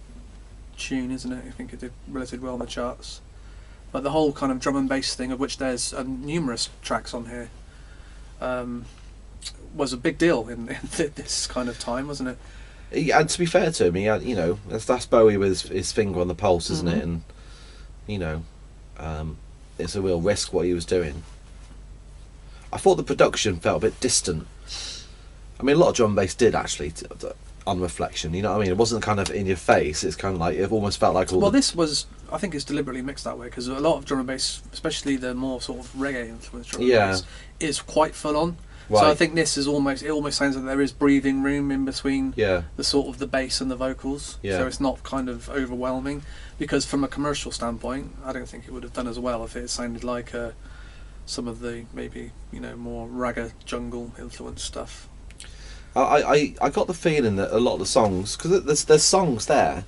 Speaker 1: tune, isn't it? I think it did relatively well on the charts. But the whole kind of drum and bass thing, of which there's numerous tracks on here, was a big deal in this kind of time, wasn't it?
Speaker 2: And to be fair to him, that's Bowie with his finger on the pulse, isn't it? And it's a real risk what he was doing. I thought the production felt a bit distant. I mean, a lot of drum and bass did actually, on reflection. You know what I mean? It wasn't kind of in your face. It's kind of like it almost felt like
Speaker 1: this was. I think it's deliberately mixed that way, because a lot of drum and bass, especially the more sort of reggae influenced drum and bass, is quite full on. Right. So I think this is almost sounds like there is breathing room in between the sort of the bass and the vocals. Yeah. So it's not kind of overwhelming, because from a commercial standpoint, I don't think it would have done as well if it sounded like some of the maybe more ragga jungle influenced stuff.
Speaker 2: I got the feeling that a lot of the songs, because there's songs there.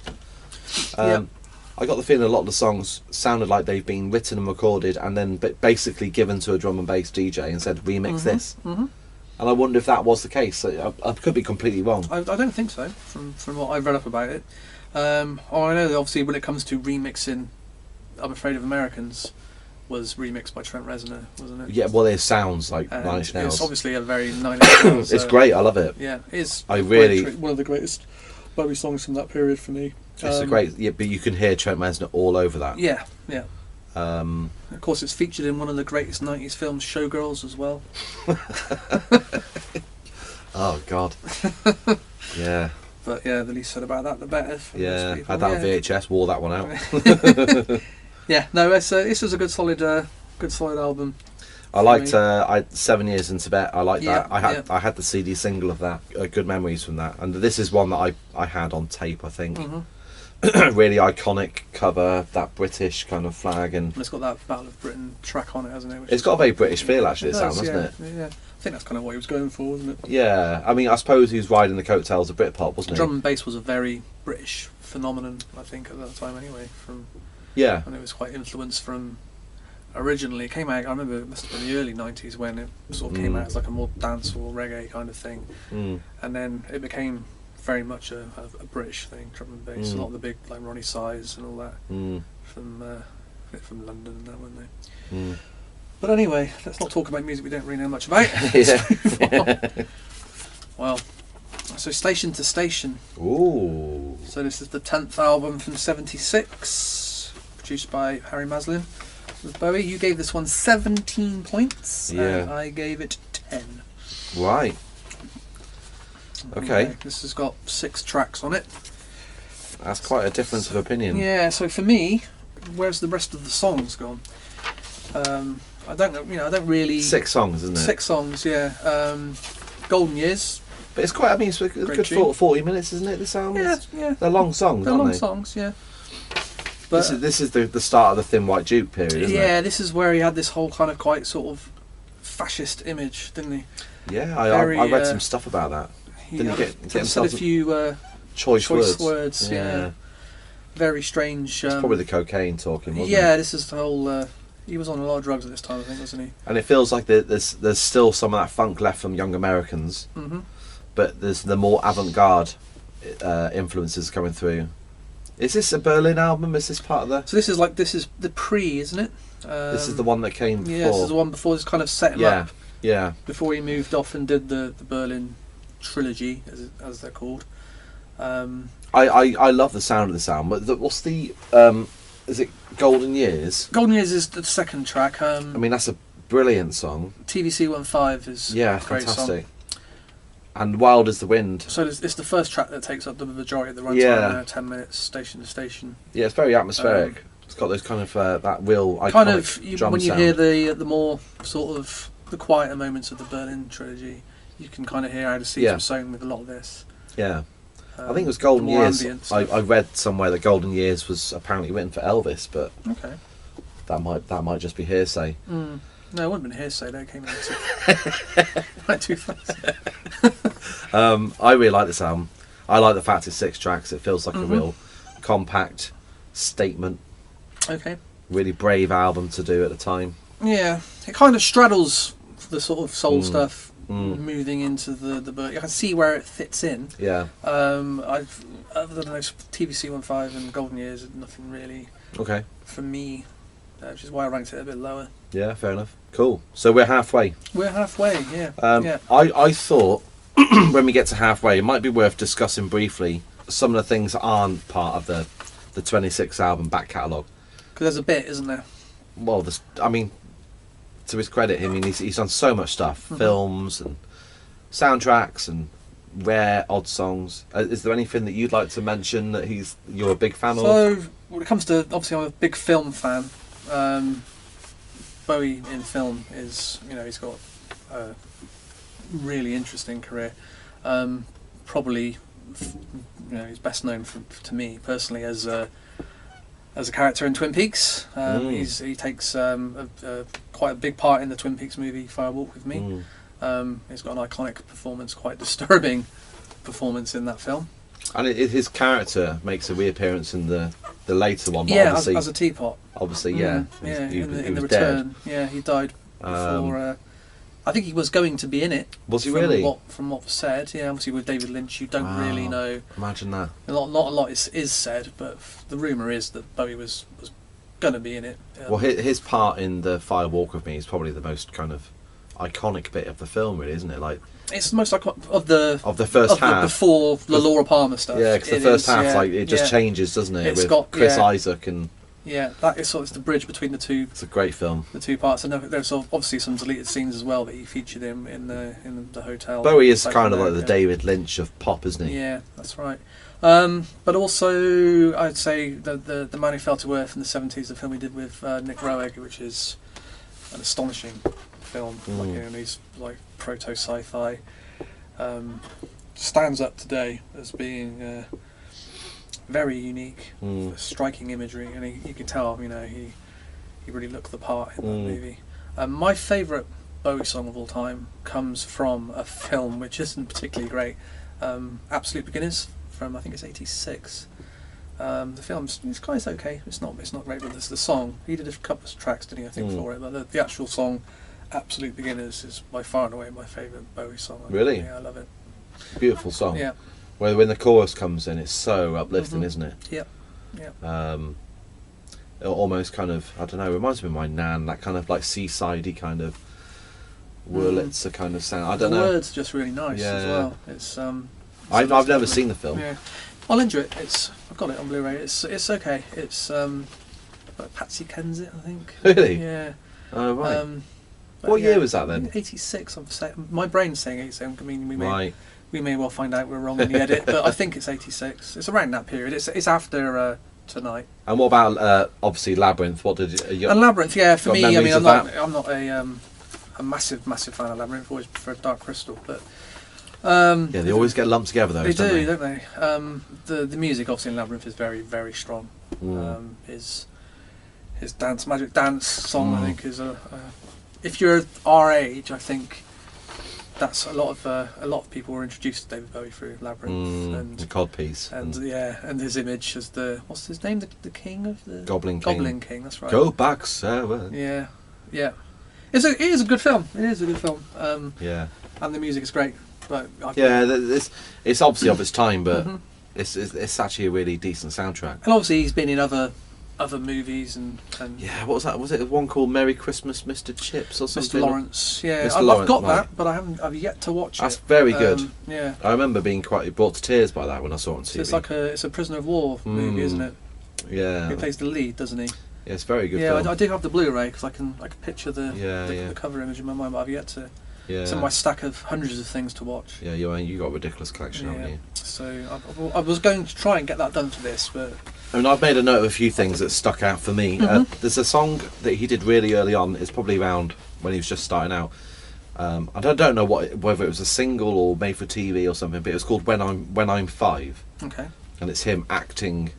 Speaker 2: I got the feeling a lot of the songs sounded like they've been written and recorded and then basically given to a drum and bass DJ and said remix this. And I wonder if that was the case. I could be completely wrong.
Speaker 1: I don't think so, from what I've read up about it. I know that obviously when it comes to remixing, I'm Afraid of Americans was remixed by Trent Reznor, wasn't it?
Speaker 2: Yeah, well, it sounds like Nine Inch Nails.
Speaker 1: It's obviously a very Nine Inch Nails.
Speaker 2: It's great, I love it.
Speaker 1: Yeah, it's
Speaker 2: one
Speaker 1: of the greatest Bowie songs from that period for me.
Speaker 2: It's a great, but you can hear Trent Reznor all over that.
Speaker 1: Yeah.
Speaker 2: Of
Speaker 1: course, it's featured in one of the greatest 90s films, Showgirls, as well.
Speaker 2: Oh, God. Yeah.
Speaker 1: But yeah, the least said about that, the better.
Speaker 2: Yeah, had that on VHS, wore that one out.
Speaker 1: Yeah, no, this was a good solid album.
Speaker 2: I liked 7 Years in Tibet. I liked that. I had the CD single of that. Good memories from that. And this is one that I had on tape, I think. Really iconic cover, that British kind of flag, and
Speaker 1: it's got that Battle of Britain track on it, hasn't it?
Speaker 2: It's got a very British feel, actually. It sounds, doesn't it?
Speaker 1: Yeah, I think that's kind of what he was going for, wasn't it?
Speaker 2: Yeah, I mean, I suppose he was riding the coattails of Britpop, wasn't he?
Speaker 1: Drum and bass was a very British phenomenon, I think, at that time, anyway. And it was quite influenced from. Originally, it came out. I remember it must have been the early '90s when it sort of came out as like a more dancehall reggae kind of thing, and then it became very much a British thing, drum and bass. A lot of the big like Ronnie Size and all that from London and that, weren't they? But anyway, let's not talk about music we don't really know much about. Well, so Station to Station.
Speaker 2: Ooh.
Speaker 1: So this is the 10th album from '76, produced by Harry Maslin. With Bowie, you gave this one 17 points, and I gave it 10.
Speaker 2: Right. Okay.
Speaker 1: This has got 6 tracks on it.
Speaker 2: That's quite a difference of opinion.
Speaker 1: Yeah. So for me, where's the rest of the songs gone? I don't know. I don't really.
Speaker 2: 6 songs, isn't it?
Speaker 1: 6 songs. Yeah. Golden Years.
Speaker 2: But it's quite. I mean, it's a good 40 minutes, isn't it? This album.
Speaker 1: Yeah.
Speaker 2: They're long songs,
Speaker 1: They're
Speaker 2: aren't
Speaker 1: long
Speaker 2: they?
Speaker 1: songs. Yeah. But
Speaker 2: this is the start of the Thin White Duke period, isn't it?
Speaker 1: Yeah, this is where he had this whole kind of quite sort of fascist image, didn't he?
Speaker 2: Yeah, I read some stuff about that. Didn't he get himself
Speaker 1: a few
Speaker 2: choice words?
Speaker 1: Yeah. Very strange.
Speaker 2: It's probably the cocaine talking, wasn't it?
Speaker 1: Yeah, this is the whole. He was on a lot of drugs at this time, I think, wasn't he?
Speaker 2: And it feels like there's still some of that funk left from Young Americans, but there's the more avant-garde influences coming through. Is this a Berlin album? Is this part of the...
Speaker 1: So this is the pre, isn't it?
Speaker 2: This is the one that came before.
Speaker 1: Yeah, this is the one before. This kind of set him up.
Speaker 2: Yeah.
Speaker 1: Before he moved off and did the Berlin trilogy, as they're called.
Speaker 2: I love the sound of the sound, but what's the is it Golden Years?
Speaker 1: Golden Years is the second track.
Speaker 2: I mean, that's a brilliant song.
Speaker 1: TVC 15 is a great
Speaker 2: fantastic.
Speaker 1: song.
Speaker 2: And Wild as the Wind.
Speaker 1: So it's the first track that takes up the majority of the runtime, 10 minutes, station to station.
Speaker 2: Yeah, it's very atmospheric. It's got those kind of that real iconic
Speaker 1: kind of
Speaker 2: drum
Speaker 1: when you
Speaker 2: sound.
Speaker 1: hear the more sort of the quieter moments of the Berlin trilogy, you can kind of hear how the seeds were sown with a lot of this.
Speaker 2: Yeah. I think it was Golden Years.
Speaker 1: Ambience.
Speaker 2: I read somewhere that Golden Years was apparently written for Elvis, but
Speaker 1: okay,
Speaker 2: that might just be hearsay.
Speaker 1: No, it wouldn't have been hearsay. That came out too fast.
Speaker 2: I really like this album. I like the fact it's 6 tracks. It feels like a real compact statement.
Speaker 1: Okay.
Speaker 2: Really brave album to do at the time.
Speaker 1: Yeah, it kind of straddles the sort of soul stuff, moving into the book. I can see where it fits in.
Speaker 2: Yeah.
Speaker 1: I've other than those TVC 15 and Golden Years, nothing really.
Speaker 2: Okay.
Speaker 1: For me, which is why I ranked it a bit lower.
Speaker 2: Yeah, fair enough. Cool. So we're halfway.
Speaker 1: We're halfway. Yeah.
Speaker 2: I thought when we get to halfway, it might be worth discussing briefly some of the things that aren't part of the 26 album back catalogue.
Speaker 1: Because there's a bit, isn't there?
Speaker 2: Well, I mean, to his credit, he's done so much stuff, films and soundtracks and rare odd songs. Is there anything that you'd like to mention that you're a big fan of?
Speaker 1: So when it comes to, obviously, I'm a big film fan. Bowie in film is, he's got a really interesting career. Probably, he's best known to me personally as a character in Twin Peaks. He takes quite a big part in the Twin Peaks movie Fire Walk with Me. He's got an iconic performance, quite disturbing performance in that film. And
Speaker 2: his character makes a reappearance in the later one.
Speaker 1: Yeah, as a teapot.
Speaker 2: Obviously,
Speaker 1: He
Speaker 2: was
Speaker 1: return.
Speaker 2: dead.
Speaker 1: Yeah, he died before. I think he was going to be in it.
Speaker 2: Was he really?
Speaker 1: From what was said, yeah. Obviously, with David Lynch, you don't really know.
Speaker 2: Imagine that.
Speaker 1: Not a lot is said, but the rumor is that Bowie was going to be in it.
Speaker 2: Well, his part in the Fire Walk with Me is probably the most kind of iconic bit of the film, really, isn't it? Like,
Speaker 1: it's the most iconic of the
Speaker 2: first half
Speaker 1: before the Laura Palmer stuff.
Speaker 2: Yeah, because the first half, it just changes, doesn't it?
Speaker 1: It's
Speaker 2: with
Speaker 1: got
Speaker 2: Chris Isaac and.
Speaker 1: Yeah, that is sort of the bridge between the two.
Speaker 2: It's a great film.
Speaker 1: The two parts, and there's obviously some deleted scenes as well that he featured in the hotel.
Speaker 2: Bowie is kind of like the David Lynch of pop, isn't he?
Speaker 1: Yeah, that's right. But also, I'd say the Man Who Fell to Earth in the 70s, the film he did with Nick Roeg, which is an astonishing film. He's like proto sci-fi. Stands up today as being. Very unique, striking imagery, and you can tell, he really looked the part in that movie. My favourite Bowie song of all time comes from a film which isn't particularly great, Absolute Beginners, from I think it's '86. The film's quite okay. It's not great, but the song. He did a couple of tracks, didn't he? I think for it, but the actual song, Absolute Beginners, is by far and away my favourite Bowie song.
Speaker 2: Really?
Speaker 1: Yeah, I love it.
Speaker 2: Beautiful song.
Speaker 1: Yeah.
Speaker 2: Well, when the chorus comes in, it's so uplifting, isn't it?
Speaker 1: Yeah.
Speaker 2: It almost kind of, I don't know, reminds me of my nan, that kind of like seasidey kind of Wurlitzer kind of sound. I don't know.
Speaker 1: The words just really nice as well. It's
Speaker 2: I've never seen the film.
Speaker 1: Yeah. I'll enjoy it. I've got it on Blu-ray. It's okay. It's Patsy Kensit, I think.
Speaker 2: Really?
Speaker 1: Yeah.
Speaker 2: Oh right. What year was that then?
Speaker 1: 86. I'm saying. My brain's saying 87. I mean, we may well find out we're wrong in the edit, but I think it's 86. It's around that period. It's after Tonight.
Speaker 2: And what about obviously Labyrinth? What did you?
Speaker 1: And Labyrinth, yeah. For me, I mean, I'm not a massive fan of Labyrinth. I've always preferred Dark Crystal, but
Speaker 2: they always get lumped together, though.
Speaker 1: Don't they? The music, obviously, in Labyrinth is very, very strong. His Magic Dance song, I think, is if you're our age, I think. That's a lot of people were introduced to David Bowie through Labyrinth and
Speaker 2: the codpiece
Speaker 1: and his image as what's his name, the king of the
Speaker 2: Goblin King.
Speaker 1: That's right.
Speaker 2: Go back, Sarah.
Speaker 1: Yeah. It is a good film. It is a good film. And the music is great. But
Speaker 2: it's obviously of its time, but it's actually a really decent soundtrack.
Speaker 1: And obviously he's been in other other movies and
Speaker 2: Yeah, what was that? Was it one called Merry Christmas, Mr. Chips or something?
Speaker 1: Mr. Lawrence. Yeah,
Speaker 2: Mr.
Speaker 1: I've
Speaker 2: Lawrence,
Speaker 1: got
Speaker 2: right.
Speaker 1: that, but I've yet to watch
Speaker 2: That's
Speaker 1: it.
Speaker 2: very good.
Speaker 1: Yeah.
Speaker 2: I remember being quite brought to tears by that when I saw it on TV.
Speaker 1: So it's a prisoner of war movie, isn't it?
Speaker 2: Yeah.
Speaker 1: He plays the lead, doesn't he?
Speaker 2: Yeah, it's a very good.
Speaker 1: Yeah,
Speaker 2: film.
Speaker 1: I do have the Blu-ray because I can picture the
Speaker 2: Yeah.
Speaker 1: cover image in my mind, but I've yet to.
Speaker 2: Yeah.
Speaker 1: It's in my stack of hundreds of things to watch.
Speaker 2: Yeah, you got a ridiculous collection, haven't you?
Speaker 1: So I was going to try and get that done for this, but
Speaker 2: I mean, I've made a note of a few things that stuck out for me. There's a song that he did really early on. It's probably around when he was just starting out. I don't know whether it was a single or made for TV or something, but it was called When I'm 5.
Speaker 1: okay.
Speaker 2: And it's him acting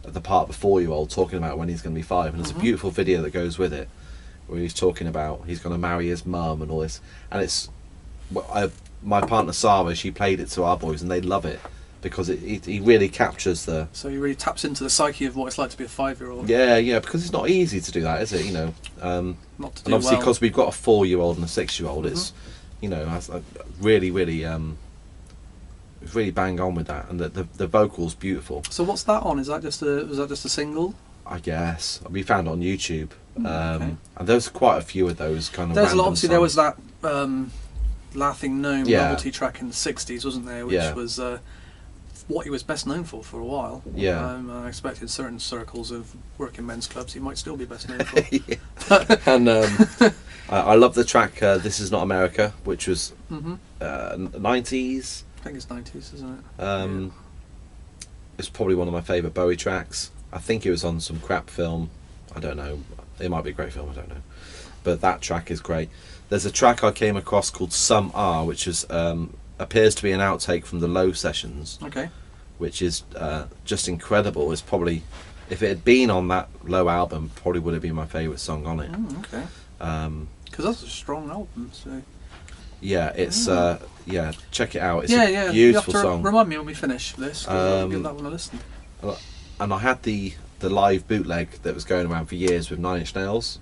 Speaker 2: the part of a 4-year-old, talking about when he's going to be 5. And there's a beautiful video that goes with it, where he's talking about he's going to marry his mum and all this. And it's my partner Sarah, she played it to our boys and they love it because he really captures the.
Speaker 1: So he really taps into the psyche of what it's like to be a 5-year-old.
Speaker 2: Yeah, because it's not easy to do that, is it? You know,
Speaker 1: Not to do
Speaker 2: and obviously
Speaker 1: well.
Speaker 2: because we've got a 4-year-old and a 6-year-old, it's really really bang on with that, and the vocal's beautiful.
Speaker 1: So what's that on? Was that just a single?
Speaker 2: I guess we found it on YouTube,
Speaker 1: Okay.
Speaker 2: and there's quite a few of those kind of.
Speaker 1: There's a lot.
Speaker 2: random
Speaker 1: Obviously, there was
Speaker 2: songs.
Speaker 1: that Laughing Gnome
Speaker 2: Yeah.
Speaker 1: novelty track in the '60s, wasn't there? Which was what he was best known for a while.
Speaker 2: Yeah.
Speaker 1: I expect in certain circles of working men's clubs, he might still be best known for.
Speaker 2: And I love the track "This Is Not America," which was 90s.
Speaker 1: I think it's '90s, isn't it?
Speaker 2: It's probably one of my favourite Bowie tracks. I think it was on some crap film. I don't know. It might be a great film. I don't know. But that track is great. There's a track I came across called "Some Are," which is appears to be an outtake from the Low sessions.
Speaker 1: Okay.
Speaker 2: Which is just incredible. It's probably, if it had been on that Low album, probably would have been my favourite song on it.
Speaker 1: Okay. Because that's a strong album. So.
Speaker 2: Yeah, it's check it out. It's
Speaker 1: a
Speaker 2: a beautiful
Speaker 1: you have to
Speaker 2: song.
Speaker 1: Remind me when we finish this. 'Cause I'll give that one a listen.
Speaker 2: And I had the live bootleg that was going around for years with 9 Inch Nails,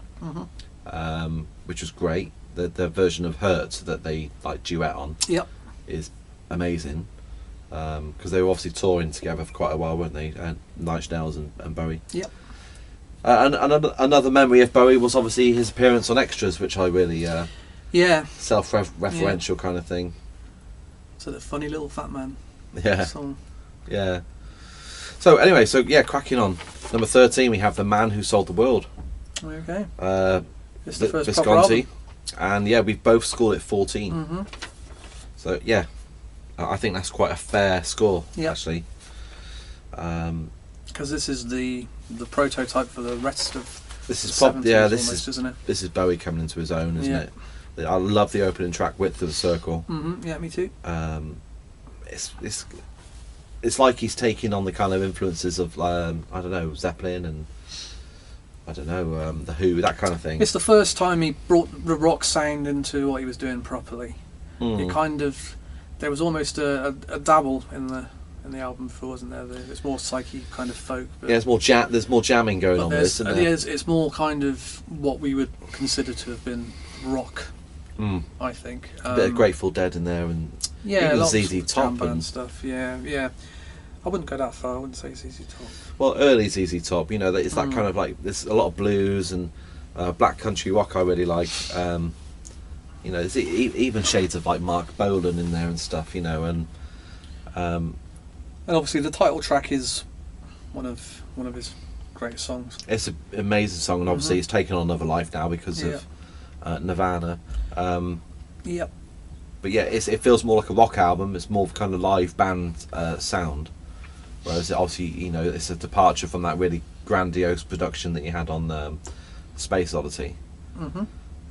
Speaker 2: which was great. The version of Hurt that they like duet on is amazing, because they were obviously touring together for quite a while, weren't they? 9 Inch Nails and Bowie.
Speaker 1: Yep.
Speaker 2: And another memory of Bowie was obviously his appearance on Extras, which I really self-referential kind of thing.
Speaker 1: So the funny little fat man song.
Speaker 2: Yeah. So anyway, cracking on. Number 13, we have The Man Who Sold the World.
Speaker 1: Okay. It's
Speaker 2: the
Speaker 1: the first proper album.
Speaker 2: And we've both scored it 14. So I think that's quite a fair score actually.
Speaker 1: Because this is the prototype for the rest of
Speaker 2: this is
Speaker 1: the
Speaker 2: pop.
Speaker 1: 70s
Speaker 2: Yeah,
Speaker 1: almost, isn't it?
Speaker 2: This is Bowie coming into his own, isn't it? I love the opening track, "Width of the Circle."
Speaker 1: Yeah, me too.
Speaker 2: It's like he's taking on the kind of influences of I don't know, Zeppelin and I don't know, the Who, that kind of thing.
Speaker 1: It's the first time he brought the rock sound into what he was doing properly. It kind of, there was almost a dabble in the album before, wasn't there? It's more psyche kind of folk. But
Speaker 2: there's more jamming going on with this, isn't there?
Speaker 1: It's more kind of what we would consider to have been rock, I think.
Speaker 2: A bit of Grateful Dead in there, and
Speaker 1: a lot
Speaker 2: ZZ
Speaker 1: of
Speaker 2: Top
Speaker 1: jam band
Speaker 2: and
Speaker 1: stuff. Yeah. I wouldn't go that far. I wouldn't say ZZ Top.
Speaker 2: Well, early ZZ Top, it's that kind of like, there's a lot of blues and black country rock I really like. There's even shades of like Mark Bolan in there and stuff, and
Speaker 1: obviously the title track is one of his great songs.
Speaker 2: It's an amazing song, and obviously it's taken on another life now because of Nirvana.
Speaker 1: Yep.
Speaker 2: But it feels more like a rock album. It's more kind of live band sound, whereas obviously it's a departure from that really grandiose production that you had on Space Oddity.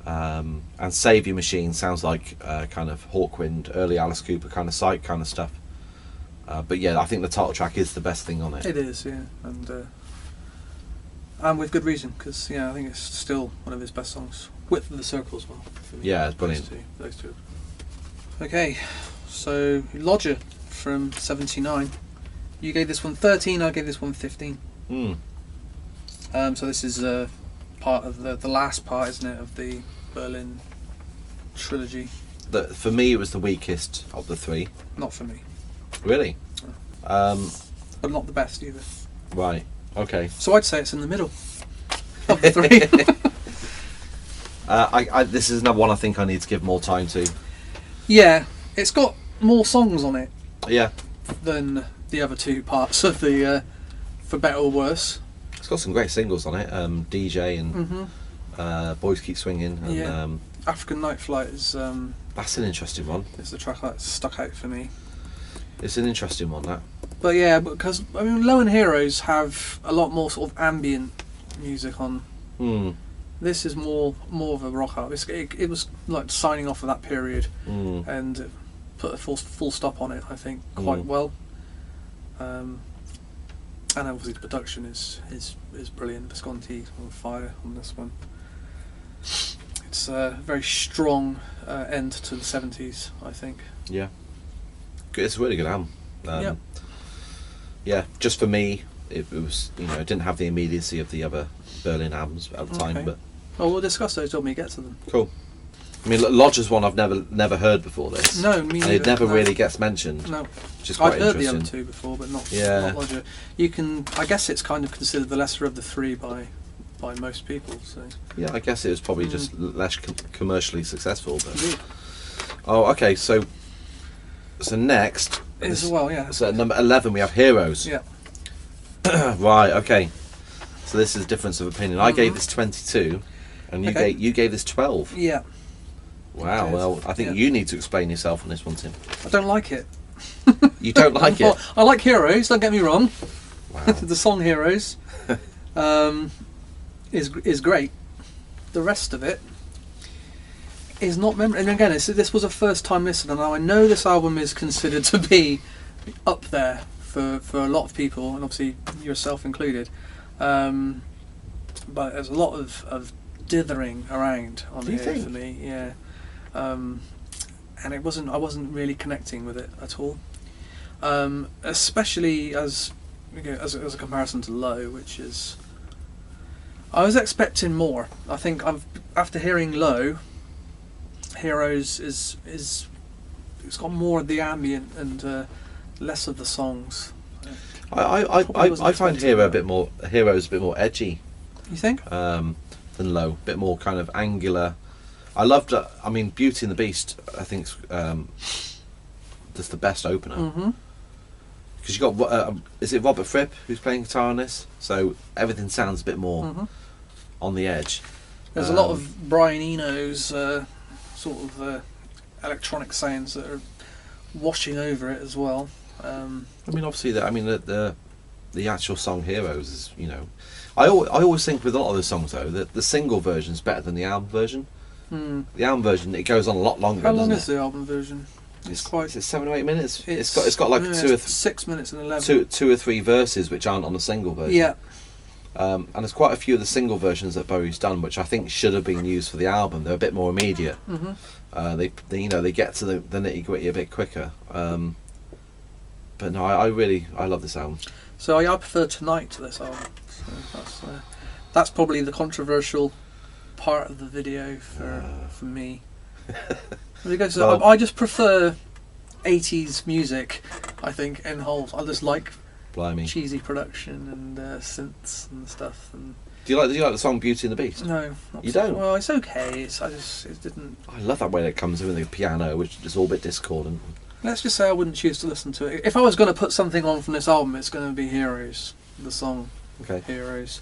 Speaker 2: And Save Your Machine sounds like kind of Hawkwind, early Alice Cooper kind of Psych kind of stuff. But I think the title track is the best thing on it.
Speaker 1: It is, and with good reason, because I think it's still one of his best songs. Width of the Circle as well.
Speaker 2: Yeah, it's brilliant.
Speaker 1: Those two. Okay, so Lodger from '79. You gave this one 13. I gave this one 15. So this is part of the last part, isn't it, of the Berlin trilogy?
Speaker 2: For me, it was the weakest of the three.
Speaker 1: Not for me.
Speaker 2: Really?
Speaker 1: But not the best either.
Speaker 2: Right. Okay.
Speaker 1: So I'd say it's in the middle of the three.
Speaker 2: This is another one I think I need to give more time to.
Speaker 1: Yeah, it's got more songs on it
Speaker 2: Yeah.
Speaker 1: than the other two parts of the For Better or Worse.
Speaker 2: It's got some great singles on it. DJ and Boys Keep Swinging. And,
Speaker 1: Yeah. African Night Flight is
Speaker 2: that's an interesting one.
Speaker 1: the track that stuck out for me.
Speaker 2: It's an interesting one, that.
Speaker 1: But yeah, because I mean, Low End Heroes have a lot more sort of ambient music on. This is more of a rock album. It was like signing off of that period and put a full stop on it. I think quite well. And obviously the production is brilliant. Visconti on fire on this one. It's a very strong end to the 70s, I think.
Speaker 2: Yeah. It's a really good album.
Speaker 1: Yeah.
Speaker 2: Yeah, just for me, it was, it didn't have the immediacy of the other Berlin albums at the time, but...
Speaker 1: Well, we'll discuss those when we get to them.
Speaker 2: Cool. I mean, Lodger's one I've never heard before this.
Speaker 1: No, me neither.
Speaker 2: And it never really gets mentioned.
Speaker 1: No.
Speaker 2: Which is quite
Speaker 1: I've heard the
Speaker 2: interesting.
Speaker 1: other two before, but not Lodger. I guess it's kind of considered the lesser of the three by most people. So.
Speaker 2: Yeah, I guess it was probably just less commercially successful. But...
Speaker 1: Indeed.
Speaker 2: Oh, okay, so next... So at number 11 we have Heroes.
Speaker 1: Yeah.
Speaker 2: Right, okay. So this is a difference of opinion. I gave this 22, and you gave this 12.
Speaker 1: Yeah.
Speaker 2: Wow, well, I think you need to explain yourself on this one, Tim.
Speaker 1: I don't like it.
Speaker 2: You don't like it?
Speaker 1: I like Heroes, don't get me wrong.
Speaker 2: Wow.
Speaker 1: The song Heroes is great. The rest of it is not memorable. And again, this was a first time listen, and now I know this album is considered to be up there for a lot of people, and obviously yourself included. But there's a lot of dithering around on here for me, yeah. And I wasn't really connecting with it at all. Especially as a comparison to Low, which is, I was expecting more. I think after hearing Low, Heroes it's got more of the ambient and less of the songs.
Speaker 2: I find Heroes a bit more edgy.
Speaker 1: You think?
Speaker 2: Than Low, a bit more kind of angular. I loved. I mean, Beauty and the Beast. I think just the best opener. Because you got is it Robert Fripp who's playing guitar on this? So everything sounds a bit more on the edge.
Speaker 1: There's a lot of Brian Eno's sort of electronic sounds that are washing over it as well.
Speaker 2: I mean, obviously, the actual song Heroes is, I always think with a lot of the songs though that the single version is better than the album version. The album version, it goes on a lot longer.
Speaker 1: How long is the album version? It's quite.
Speaker 2: Is it 7 or 8 minutes? It's got like
Speaker 1: 6 minutes and 11.
Speaker 2: Two or three verses which aren't on the single version.
Speaker 1: Yeah.
Speaker 2: And there's quite a few of the single versions that Bowie's done, which I think should have been used for the album. They're a bit more immediate. They get to the nitty gritty a bit quicker. But no, I love this album.
Speaker 1: So I prefer Tonight to this album. So that's probably the controversial part of the video for me. Because I just prefer 80s music, I think, in whole. I just like cheesy production and synths and stuff. And
Speaker 2: do you like the song Beauty and the Beast?
Speaker 1: No,
Speaker 2: you don't.
Speaker 1: Well, it's okay. It didn't.
Speaker 2: I love that way that it comes in with the piano, which is all a bit discordant.
Speaker 1: Let's just say I wouldn't choose to listen to it. If I was going to put something on from this album, it's going to be Heroes, the song.
Speaker 2: Okay.
Speaker 1: Heroes.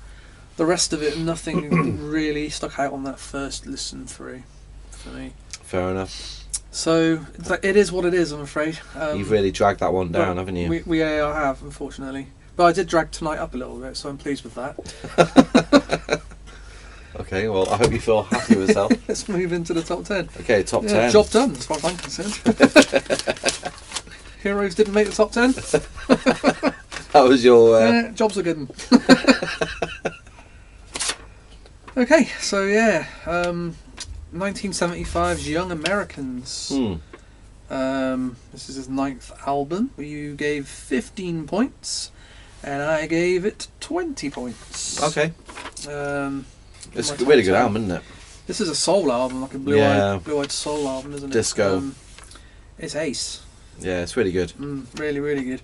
Speaker 1: The rest of it, nothing really stuck out on that first listen through for me.
Speaker 2: Fair enough.
Speaker 1: So it is what it is, I'm afraid.
Speaker 2: You've really dragged that one down, haven't you?
Speaker 1: I have, unfortunately. But I did drag Tonight up a little bit, so I'm pleased with that.
Speaker 2: Okay, well, I hope you feel happy with yourself.
Speaker 1: Let's move into the top 10.
Speaker 2: Okay, top 10.
Speaker 1: Job done, as far as I'm concerned. Heroes didn't make the top 10.
Speaker 2: That was your...
Speaker 1: job's a good one. Okay, so 1975's Young Americans. This is his 9th album. You gave 15 points, and I gave it 20 points.
Speaker 2: Okay. It's a really good album, isn't it?
Speaker 1: This is a soul album, like a blue-eyed soul album, isn't it?
Speaker 2: Disco.
Speaker 1: It's ace.
Speaker 2: Yeah, it's really good.
Speaker 1: Really, really good.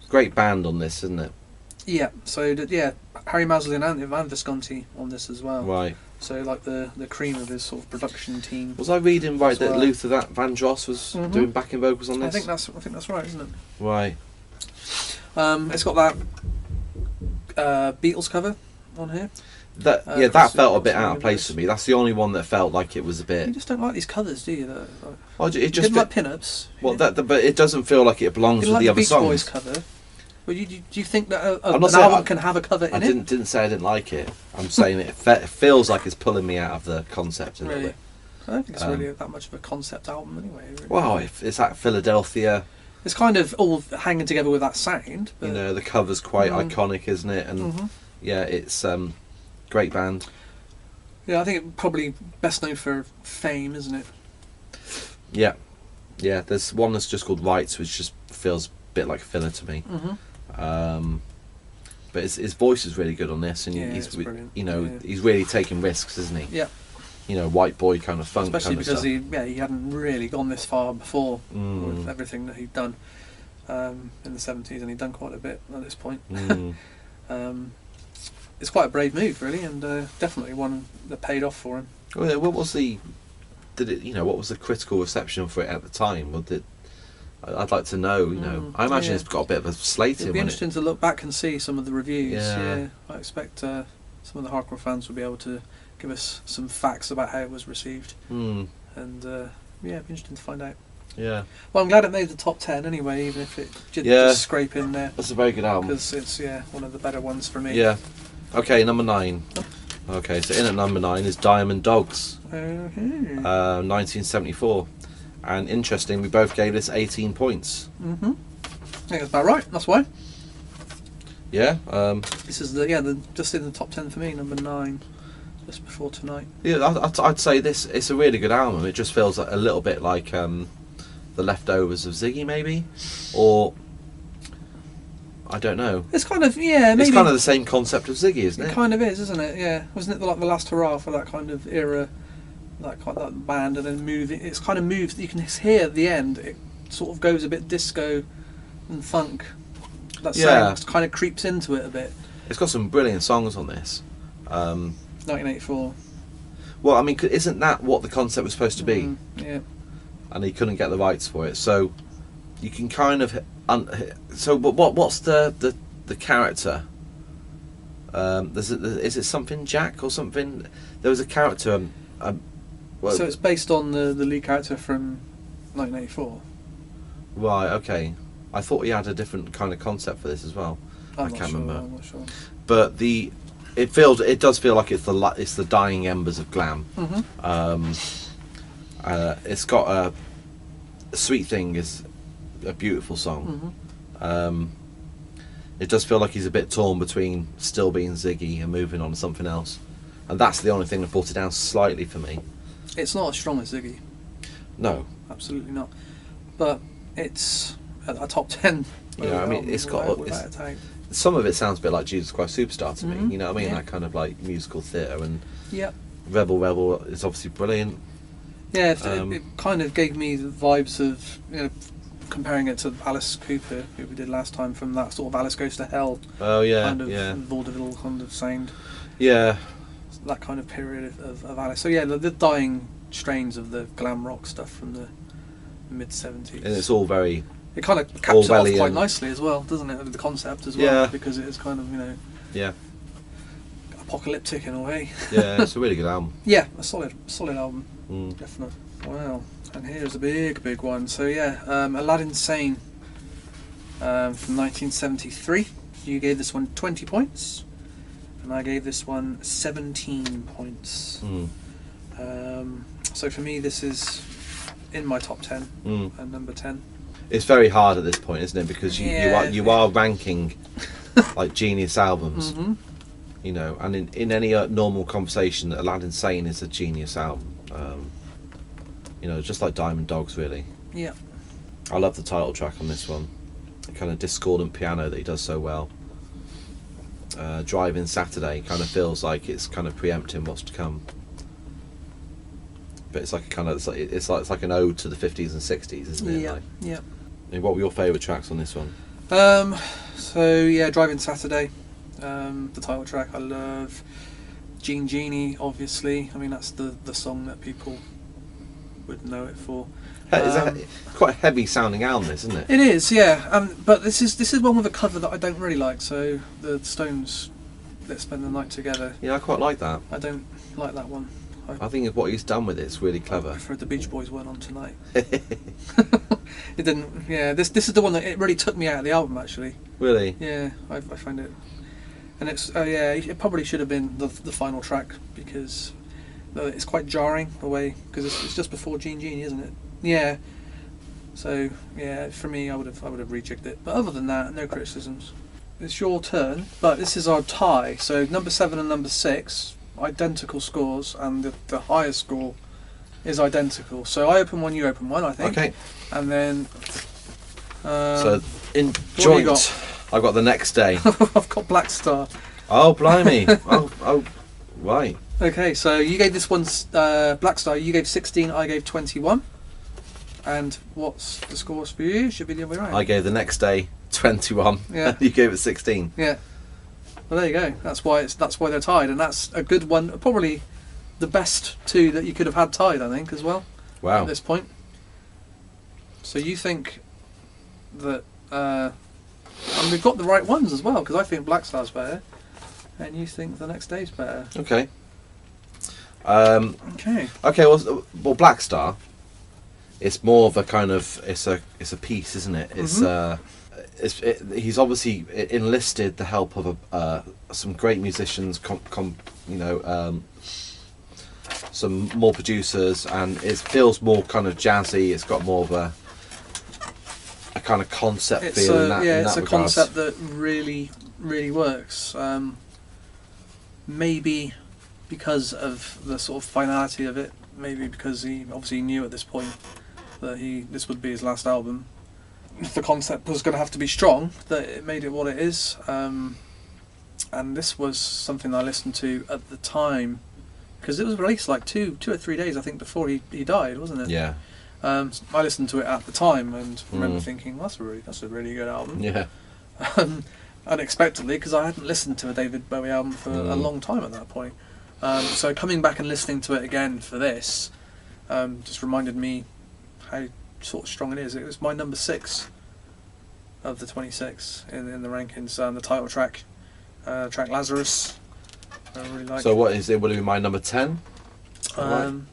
Speaker 2: Great band on this, isn't it?
Speaker 1: Yeah, so Harry Maslin and Ivan Visconti on this as well.
Speaker 2: Right.
Speaker 1: So like the cream of his sort of production team.
Speaker 2: Was I reading right that
Speaker 1: well.
Speaker 2: Luther Vandross was doing backing vocals on this?
Speaker 1: I think that's right, isn't it?
Speaker 2: Right.
Speaker 1: It's got that Beatles cover on here.
Speaker 2: That felt a bit out of place for me. That's the only one that felt like it was a bit.
Speaker 1: You just don't like these covers, do you?
Speaker 2: It just
Speaker 1: you didn't like pin-ups.
Speaker 2: Well, but it doesn't feel like it belongs with
Speaker 1: like
Speaker 2: the other
Speaker 1: Beach
Speaker 2: songs.
Speaker 1: Boys cover. Well, do you think that
Speaker 2: I'm
Speaker 1: an
Speaker 2: not saying
Speaker 1: album can have a cover in
Speaker 2: I
Speaker 1: it?
Speaker 2: didn't say I didn't like it. I'm saying it feels like it's pulling me out of the concept a little bit.
Speaker 1: I don't think it's really that much of a concept album anyway. Really.
Speaker 2: Well, if it's at Philadelphia.
Speaker 1: It's kind of all hanging together with that sound. But
Speaker 2: The cover's quite iconic, isn't it? And yeah, it's great band.
Speaker 1: Yeah, I think it's probably best known for Fame, isn't it?
Speaker 2: Yeah. There's one that's just called Rights, which just feels a bit like filler to me. But his voice is really good on this, and he's he's really taking risks, isn't he?
Speaker 1: Yeah.
Speaker 2: White boy kind of funk.
Speaker 1: Especially
Speaker 2: kind of
Speaker 1: because
Speaker 2: stuff.
Speaker 1: he hadn't really gone this far before with everything that he'd done in the 70s, and he'd done quite a bit at this point. It's quite a brave move, really, and definitely one that paid off for him.
Speaker 2: Well, what was the critical reception for it at the time? I'd like to know. I imagine it's got a bit of a slate in it.
Speaker 1: It'd be interesting to look back and see some of the reviews.
Speaker 2: Yeah.
Speaker 1: I expect some of the hardcore fans will be able to give us some facts about how it was received. And it'd be interesting to find out.
Speaker 2: Yeah.
Speaker 1: Well, I'm glad it made the top 10 anyway, even if it did just scrape in there.
Speaker 2: That's a very good album.
Speaker 1: Because it's one of the better ones for me.
Speaker 2: Yeah. Okay, number 9. Okay, so in at number 9 is Diamond Dogs, 1974. And interesting, we both gave this 18 points.
Speaker 1: I think that's about right. That's why.
Speaker 2: Yeah.
Speaker 1: This is just in the top 10 for me, number 9, just before Tonight.
Speaker 2: Yeah, I'd say it's a really good album. It just feels a little bit like the leftovers of Ziggy, maybe, or I don't know.
Speaker 1: It's kind of maybe
Speaker 2: it's kind of the same concept of Ziggy, isn't it?
Speaker 1: It kind of is, isn't it? Yeah, wasn't it like the last hurrah for that kind of era, that band, and then moving? It's kind of moves. You can hear at the end. It sort of goes a bit disco and funk. That sound kind of creeps into it a bit.
Speaker 2: It's got some brilliant songs on this.
Speaker 1: 1984.
Speaker 2: Well, I mean, isn't that what the concept was supposed to be?
Speaker 1: Yeah.
Speaker 2: And he couldn't get the rights for it, so you can kind of. What's the character? Is it something Jack or something? There was a character.
Speaker 1: So it's based on the lead character from 1984.
Speaker 2: Right. Okay. I thought he had a different kind of concept for this as well. I can't remember.
Speaker 1: I'm not sure.
Speaker 2: But it does feel like it's the dying embers of glam. It's got a Sweet Thing is a beautiful song. It does feel like he's a bit torn between still being Ziggy and moving on to something else, and that's the only thing that brought it down slightly for me.
Speaker 1: It's not as strong as Ziggy.
Speaker 2: No,
Speaker 1: absolutely not. But it's a top 10.
Speaker 2: I mean, it's got some of it sounds a bit like Jesus Christ Superstar to me. You know what I mean? That kind of like musical theatre, and Rebel is obviously brilliant. Yeah,
Speaker 1: it kind of gave me the vibes of comparing it to Alice Cooper, who we did last time, from that sort of Alice Goes to Hell.
Speaker 2: Oh yeah,
Speaker 1: kind of vaudeville kind of sound.
Speaker 2: Yeah,
Speaker 1: that kind of period of Alice. So the dying strains of the glam rock stuff from the mid 70s.
Speaker 2: And it's all very.
Speaker 1: It kind of caps it off quite nicely as well, doesn't it? The concept as well, because it is kind of apocalyptic in a way.
Speaker 2: Yeah, it's a really good album.
Speaker 1: Yeah, a solid album, definitely. Wow. And here's a big one. So Aladdin Sane from 1973. You gave this one 20 points, and I gave this one 17 points. So for me, this is in my top 10 and number 10.
Speaker 2: It's very hard at this point, isn't it? Because you are ranking like genius albums, and in any normal conversation, Aladdin Sane is a genius album. Just like Diamond Dogs, really.
Speaker 1: Yeah.
Speaker 2: I love the title track on this one. The kind of discordant piano that he does so well. Driving Saturday kind of feels like it's kind of preempting what's to come. But it's like it's like an ode to the 50s and 60s, isn't it?
Speaker 1: Yeah. Yeah.
Speaker 2: I mean, what were your favourite tracks on this one?
Speaker 1: So yeah, Driving Saturday, the title track. I love Genie, obviously. I mean, that's the song that people would know it for.
Speaker 2: It's quite a heavy sounding album, isn't it?
Speaker 1: It is, yeah. But this is one with a cover that I don't really like. So the Stones, Let's Spend the Night Together.
Speaker 2: Yeah, I quite like that.
Speaker 1: I don't like that one.
Speaker 2: I think what he's done with it's really clever.
Speaker 1: I prefer the Beach Boys one on Tonight. It didn't. Yeah, this is the one that it really took me out of the album, actually.
Speaker 2: Really?
Speaker 1: Yeah, I find it, and it's yeah, it probably should have been the final track because it's quite jarring the way because it's just before Genie, isn't it? Yeah. So yeah, for me, I would have rejigged it. But other than that, no criticisms. It's your turn, but this is our tie. So number 7 and number 6, identical scores, and the highest score is identical. So I open one, you open one, I think.
Speaker 2: Okay.
Speaker 1: And then.
Speaker 2: So in
Speaker 1: what
Speaker 2: joint,
Speaker 1: got?
Speaker 2: I've got The Next Day.
Speaker 1: I've got Blackstar.
Speaker 2: Oh blimey! oh, right.
Speaker 1: Okay, so you gave this one Blackstar. You gave 16. I gave 21. And what's the scores for you? Should be the other way around.
Speaker 2: I gave The Next Day 21.
Speaker 1: Yeah.
Speaker 2: You gave it 16.
Speaker 1: Yeah. Well, there you go. That's why they're tied, and that's a good one. Probably the best two that you could have had tied, I think, as well.
Speaker 2: Wow.
Speaker 1: At this point. So you think that, and we've got the right ones as well, because I think Blackstar's better, and you think The Next Day's better.
Speaker 2: Okay.
Speaker 1: Okay.
Speaker 2: Okay. Well, Blackstar. It's more of a kind of it's a piece, isn't it? It's he's obviously enlisted the help of some great musicians, some more producers, and it feels more kind of jazzy. It's got more of a kind of concept feel in that.
Speaker 1: Yeah,
Speaker 2: in
Speaker 1: it's
Speaker 2: that
Speaker 1: a
Speaker 2: regards.
Speaker 1: concept that really, really works. Maybe because of the sort of finality of it. Maybe because he obviously knew at this point that this would be his last album. The concept was going to have to be strong, that it made it what it is. And this was something I listened to at the time, because it was released like two or 3 days, I think, before he died, wasn't it?
Speaker 2: Yeah.
Speaker 1: I listened to it at the time and remember thinking, that's a really good album.
Speaker 2: Yeah.
Speaker 1: Unexpectedly, because I hadn't listened to a David Bowie album for a long time at that point. So coming back and listening to it again for this just reminded me how sort of strong it is. It was my number 6 of the 26 in the rankings. The title track Lazarus. I really like.
Speaker 2: So what is it? Would it be my number 10?
Speaker 1: Yeah, I'm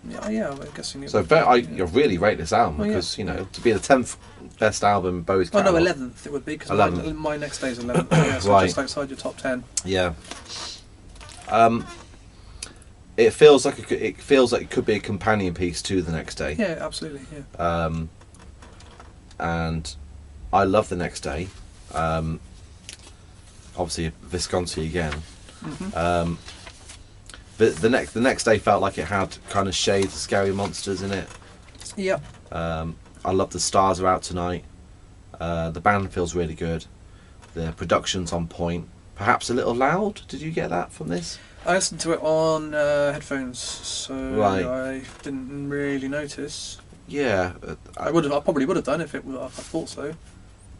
Speaker 1: guessing.
Speaker 2: So you really rate this album because to be the 10th best album in Bowie's
Speaker 1: Oh no,
Speaker 2: catalogue.
Speaker 1: 11th it would be because
Speaker 2: 11th.
Speaker 1: my next day is 11th. Yeah, so
Speaker 2: Right.
Speaker 1: just outside your top 10.
Speaker 2: Yeah. It feels like it could be a companion piece to The Next Day.
Speaker 1: Yeah, absolutely. Yeah.
Speaker 2: And I love The Next Day. Obviously Visconti again.
Speaker 1: Mm-hmm.
Speaker 2: But the next day felt like it had kind of shades of Scary Monsters in it.
Speaker 1: Yep.
Speaker 2: I love The Stars Are Out Tonight. The band feels really good. The production's on point. Perhaps a little loud. Did you get that from this?
Speaker 1: I listened to it on headphones, so
Speaker 2: Right.
Speaker 1: I didn't really notice.
Speaker 2: Yeah.
Speaker 1: I probably would have done if I thought so.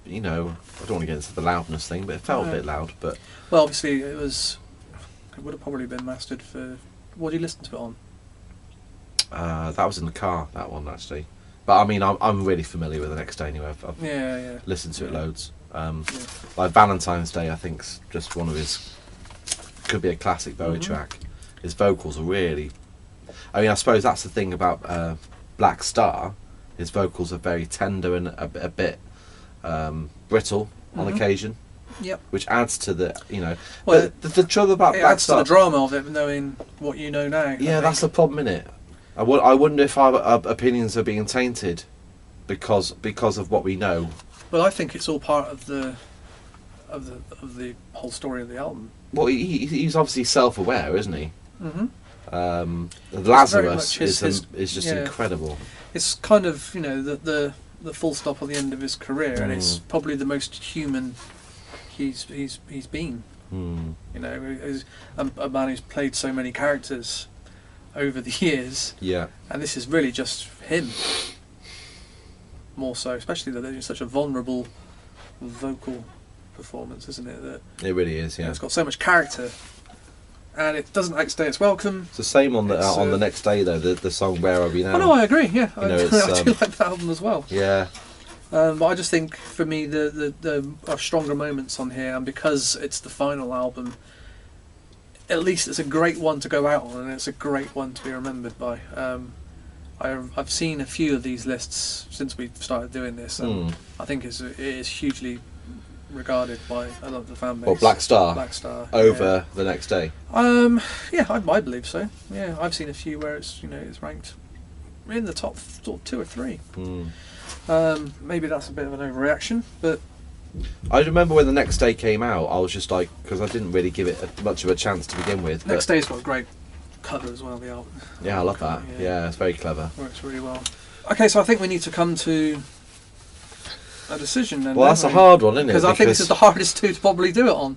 Speaker 2: I don't want to get into the loudness thing, but it felt a bit loud. But
Speaker 1: Well, obviously it would have probably been mastered for. What did you listen to it on?
Speaker 2: that was in the car. That one actually. But I mean, I'm really familiar with The Next Day anyway. I've listened to it loads. Like Valentine's Day, I think's just one of his. Could be a classic Bowie track. His vocals are really. I mean, I suppose that's the thing about Blackstar. His vocals are very tender and a bit brittle on occasion.
Speaker 1: Yep.
Speaker 2: Which adds to the
Speaker 1: Well,
Speaker 2: the trouble about
Speaker 1: it adds to the
Speaker 2: Blackstar.
Speaker 1: drama of it, knowing what you know now.
Speaker 2: Yeah, that's the problem, innit? I wonder if our opinions are being tainted because of what we know.
Speaker 1: Well, I think it's all part of the whole story of the album.
Speaker 2: Well, he's obviously self-aware, isn't he?
Speaker 1: Mm-hmm.
Speaker 2: Lazarus is just incredible.
Speaker 1: It's kind of the full stop on the end of his career, and it's probably the most human he's been. He's a man who's played so many characters over the years.
Speaker 2: Yeah.
Speaker 1: And this is really just him. More so, especially that he's such a vulnerable vocal performance, isn't it? That
Speaker 2: It really is, yeah.
Speaker 1: it's got so much character, and it doesn't outstay its welcome.
Speaker 2: It's the same on the next day though. The song "Where Are We Now."
Speaker 1: Oh no, I agree. Yeah, I
Speaker 2: know,
Speaker 1: do like that album as well.
Speaker 2: Yeah.
Speaker 1: But I just think for me the are stronger moments on here, and because it's the final album, at least it's a great one to go out on, and it's a great one to be remembered by. I've seen a few of these lists since we started doing this, and I think it is hugely regarded by a lot of the fan base.
Speaker 2: Well, Blackstar over the next day.
Speaker 1: Yeah, I believe so. Yeah, I've seen a few where it's ranked in the top sort of 2 or 3. Maybe that's a bit of an overreaction, but
Speaker 2: I remember when the next day came out, I was just like, because I didn't really give it much of a chance to begin with.
Speaker 1: Next Day's got a great cover as well, the album.
Speaker 2: Yeah, I love that. Yeah, it's very clever.
Speaker 1: Works really well. Okay, so I think we need to come to a decision then.
Speaker 2: Well, that's a hard one, isn't it?
Speaker 1: Because I think this is the hardest two to probably do it on.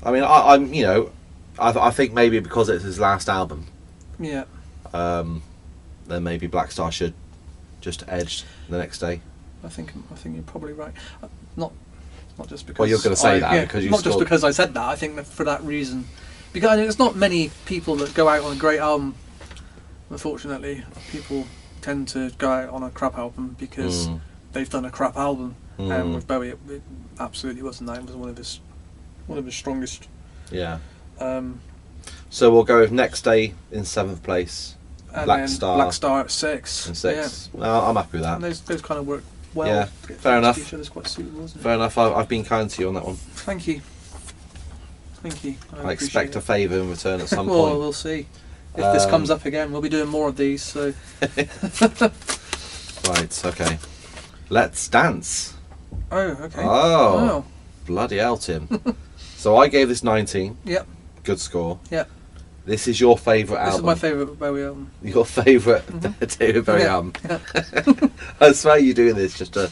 Speaker 2: I mean, I think maybe because it's his last album.
Speaker 1: Yeah.
Speaker 2: Then maybe Blackstar should just edge the next day.
Speaker 1: I think you're probably right. Not just because.
Speaker 2: Well, you're going to say that because you.
Speaker 1: Not just because I said that. I think that for that reason, because there's not many people that go out on a great album. Unfortunately, people tend to go out on a crap album because they've done a crap album. And with Bowie, it absolutely wasn't that. It was one of his strongest.
Speaker 2: Yeah. So we'll go with Next Day in 7th place.
Speaker 1: And
Speaker 2: Blackstar
Speaker 1: at 6.
Speaker 2: And 6.
Speaker 1: Yeah.
Speaker 2: Well, I'm happy with that.
Speaker 1: And those kind of work well.
Speaker 2: Yeah, fair enough.
Speaker 1: Each other's quite suitable, isn't it?
Speaker 2: Fair enough. I've been kind to you on that one.
Speaker 1: Thank you.
Speaker 2: I expect a favour in return at some
Speaker 1: well,
Speaker 2: point.
Speaker 1: We'll see. If this comes up again, we'll be doing more of these. So.
Speaker 2: Right. Okay. Let's Dance.
Speaker 1: Oh. Okay.
Speaker 2: Oh.
Speaker 1: Wow.
Speaker 2: Bloody hell, Tim. So I gave this 19.
Speaker 1: Yep.
Speaker 2: Good score.
Speaker 1: Yep.
Speaker 2: This is your favourite album.
Speaker 1: This is my favourite Bowie album.
Speaker 2: Your favourite David Bowie album. Yeah. I swear you're doing this just to...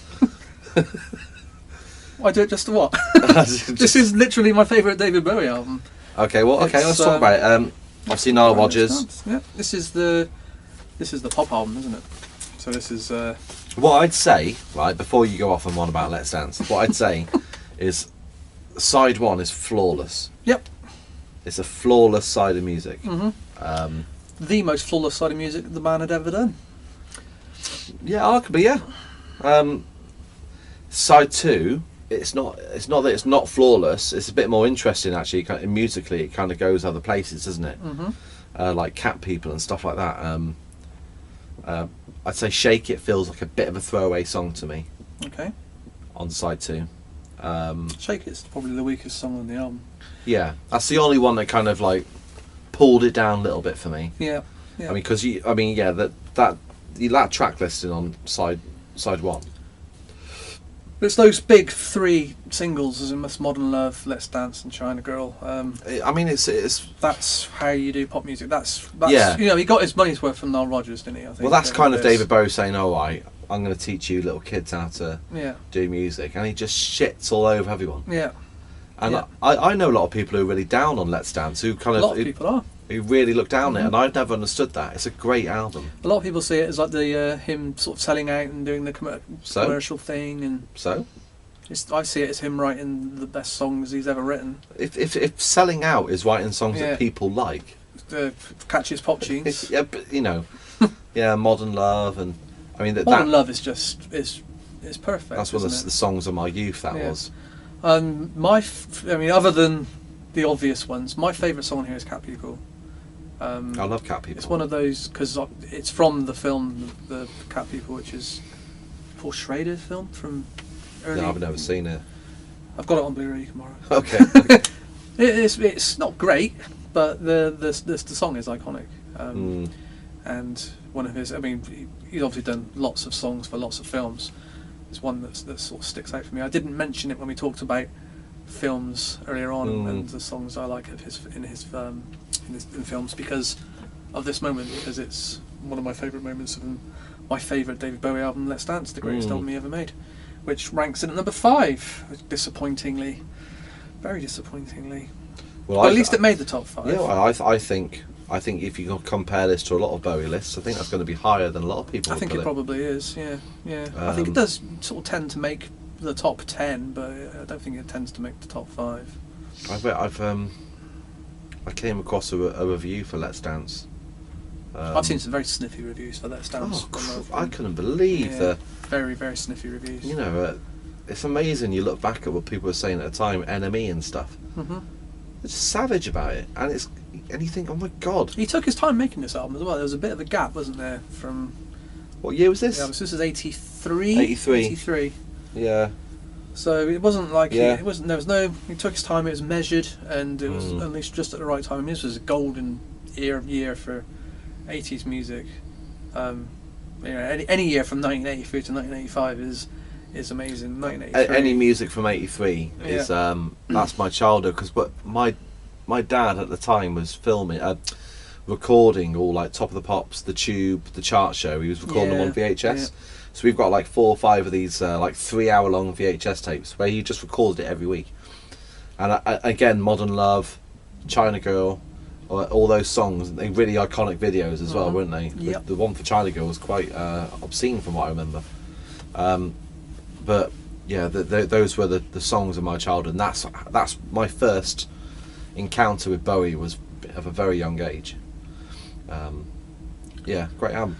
Speaker 1: I do it just to what? This is literally my favourite David Bowie album.
Speaker 2: Okay, well, let's talk about it. Obviously, Nile Rodgers.
Speaker 1: Yeah, this is the pop album, isn't it? So this is...
Speaker 2: What I'd say, right, before you go off and on about Let's Dance, what I'd say is side 1 is flawless.
Speaker 1: Yep.
Speaker 2: It's a flawless side of music.
Speaker 1: The most flawless side of music the man had ever done.
Speaker 2: Yeah, arguably, yeah. Side 2, it's not that it's not flawless. It's a bit more interesting actually. Musically, it kind of goes other places, doesn't it? Like Cat People and stuff like that. I'd say Shake It feels like a bit of a throwaway song to me.
Speaker 1: Okay.
Speaker 2: On side 2.
Speaker 1: Shake It's probably the weakest song on the album.
Speaker 2: Yeah, that's the only one that kind of like pulled it down a little bit for me.
Speaker 1: Yeah.
Speaker 2: I mean, because that track listing on side 1.
Speaker 1: But it's those big 3 singles, as in Modern Love, Let's Dance, and China Girl.
Speaker 2: I mean, it's
Speaker 1: that's how you do pop music. That's
Speaker 2: yeah.
Speaker 1: He got his money's worth from Nile Rodgers, didn't he? I think.
Speaker 2: Well, that's kind of David Bowie saying, "Oh, I'm going to teach you little kids how to do music," and he just shits all over everyone.
Speaker 1: Yeah.
Speaker 2: And I know a lot of people who are really down on Let's Dance, who kind of...
Speaker 1: A lot of people are.
Speaker 2: Who really look down it, and I've never understood that. It's a great album.
Speaker 1: A lot of people see it as like the him sort of selling out and doing the commercial thing, and I see it as him writing the best songs he's ever written.
Speaker 2: If selling out is writing songs that people like,
Speaker 1: catchiest pop tunes.
Speaker 2: Yeah, but Modern Love, and I mean
Speaker 1: Modern Love is just is perfect.
Speaker 2: That's one of the songs of my youth. That was.
Speaker 1: I mean, other than the obvious ones, my favourite song here is Cat People.
Speaker 2: I love Cat People.
Speaker 1: It's one of those, because it's from the film The Cat People, which is Paul Schrader's film from early...
Speaker 2: No, I've never seen it.
Speaker 1: I've got it on Blu-ray tomorrow.
Speaker 2: Okay.
Speaker 1: It's not great, but the song is iconic. And one of his... I mean, he's obviously done lots of songs for lots of films. It's one that sort of sticks out for me. I didn't mention it when we talked about films earlier on and the songs I like of in films because of this moment, because it's one of my favourite moments of my favourite David Bowie album, Let's Dance, the greatest album he ever made, which ranks in at number 5, disappointingly, very disappointingly. Well, at least it made the top 5.
Speaker 2: Yeah, well, I think I think if you compare this to a lot of Bowie lists, I think that's going to be higher than a lot of people.
Speaker 1: I think it probably is. Yeah, yeah. I think it does sort of tend to make the top 10, but I don't think it tends to make the top 5.
Speaker 2: I came across a review for Let's Dance.
Speaker 1: I've seen some very sniffy reviews for Let's Dance.
Speaker 2: I couldn't believe the
Speaker 1: very, very sniffy reviews.
Speaker 2: You know, it's amazing. You look back at what people were saying at the time, NME and stuff.
Speaker 1: Mm-hmm.
Speaker 2: They're just savage about it, and you think, oh my god.
Speaker 1: He took his time making this album as well. There was a bit of a gap, wasn't there? From
Speaker 2: what year was this?
Speaker 1: Yeah, this is 83.
Speaker 2: 83. Yeah.
Speaker 1: So it wasn't like
Speaker 2: Yeah.
Speaker 1: it wasn't. There was no. He took his time. It was measured, and it was at least just at the right time. I mean, this was a golden year for 80s music. You know, any year from 1983 to 1985 is amazing. 1983.
Speaker 2: Any music from '83 is that's my childhood, because my dad at the time was filming, recording all like Top of the Pops, The Tube, the Chart Show. He was recording them on VHS.
Speaker 1: Yeah.
Speaker 2: So we've got like 4 or 5 of these like 3-hour long VHS tapes where he just recorded it every week. And again, Modern Love, China Girl, all those songs, they really iconic videos as well, weren't they?
Speaker 1: Yep.
Speaker 2: The one for China Girl was quite obscene from what I remember. But yeah, those were the songs of my childhood, and that's my first encounter with Bowie, was of a very young age. Yeah, great album.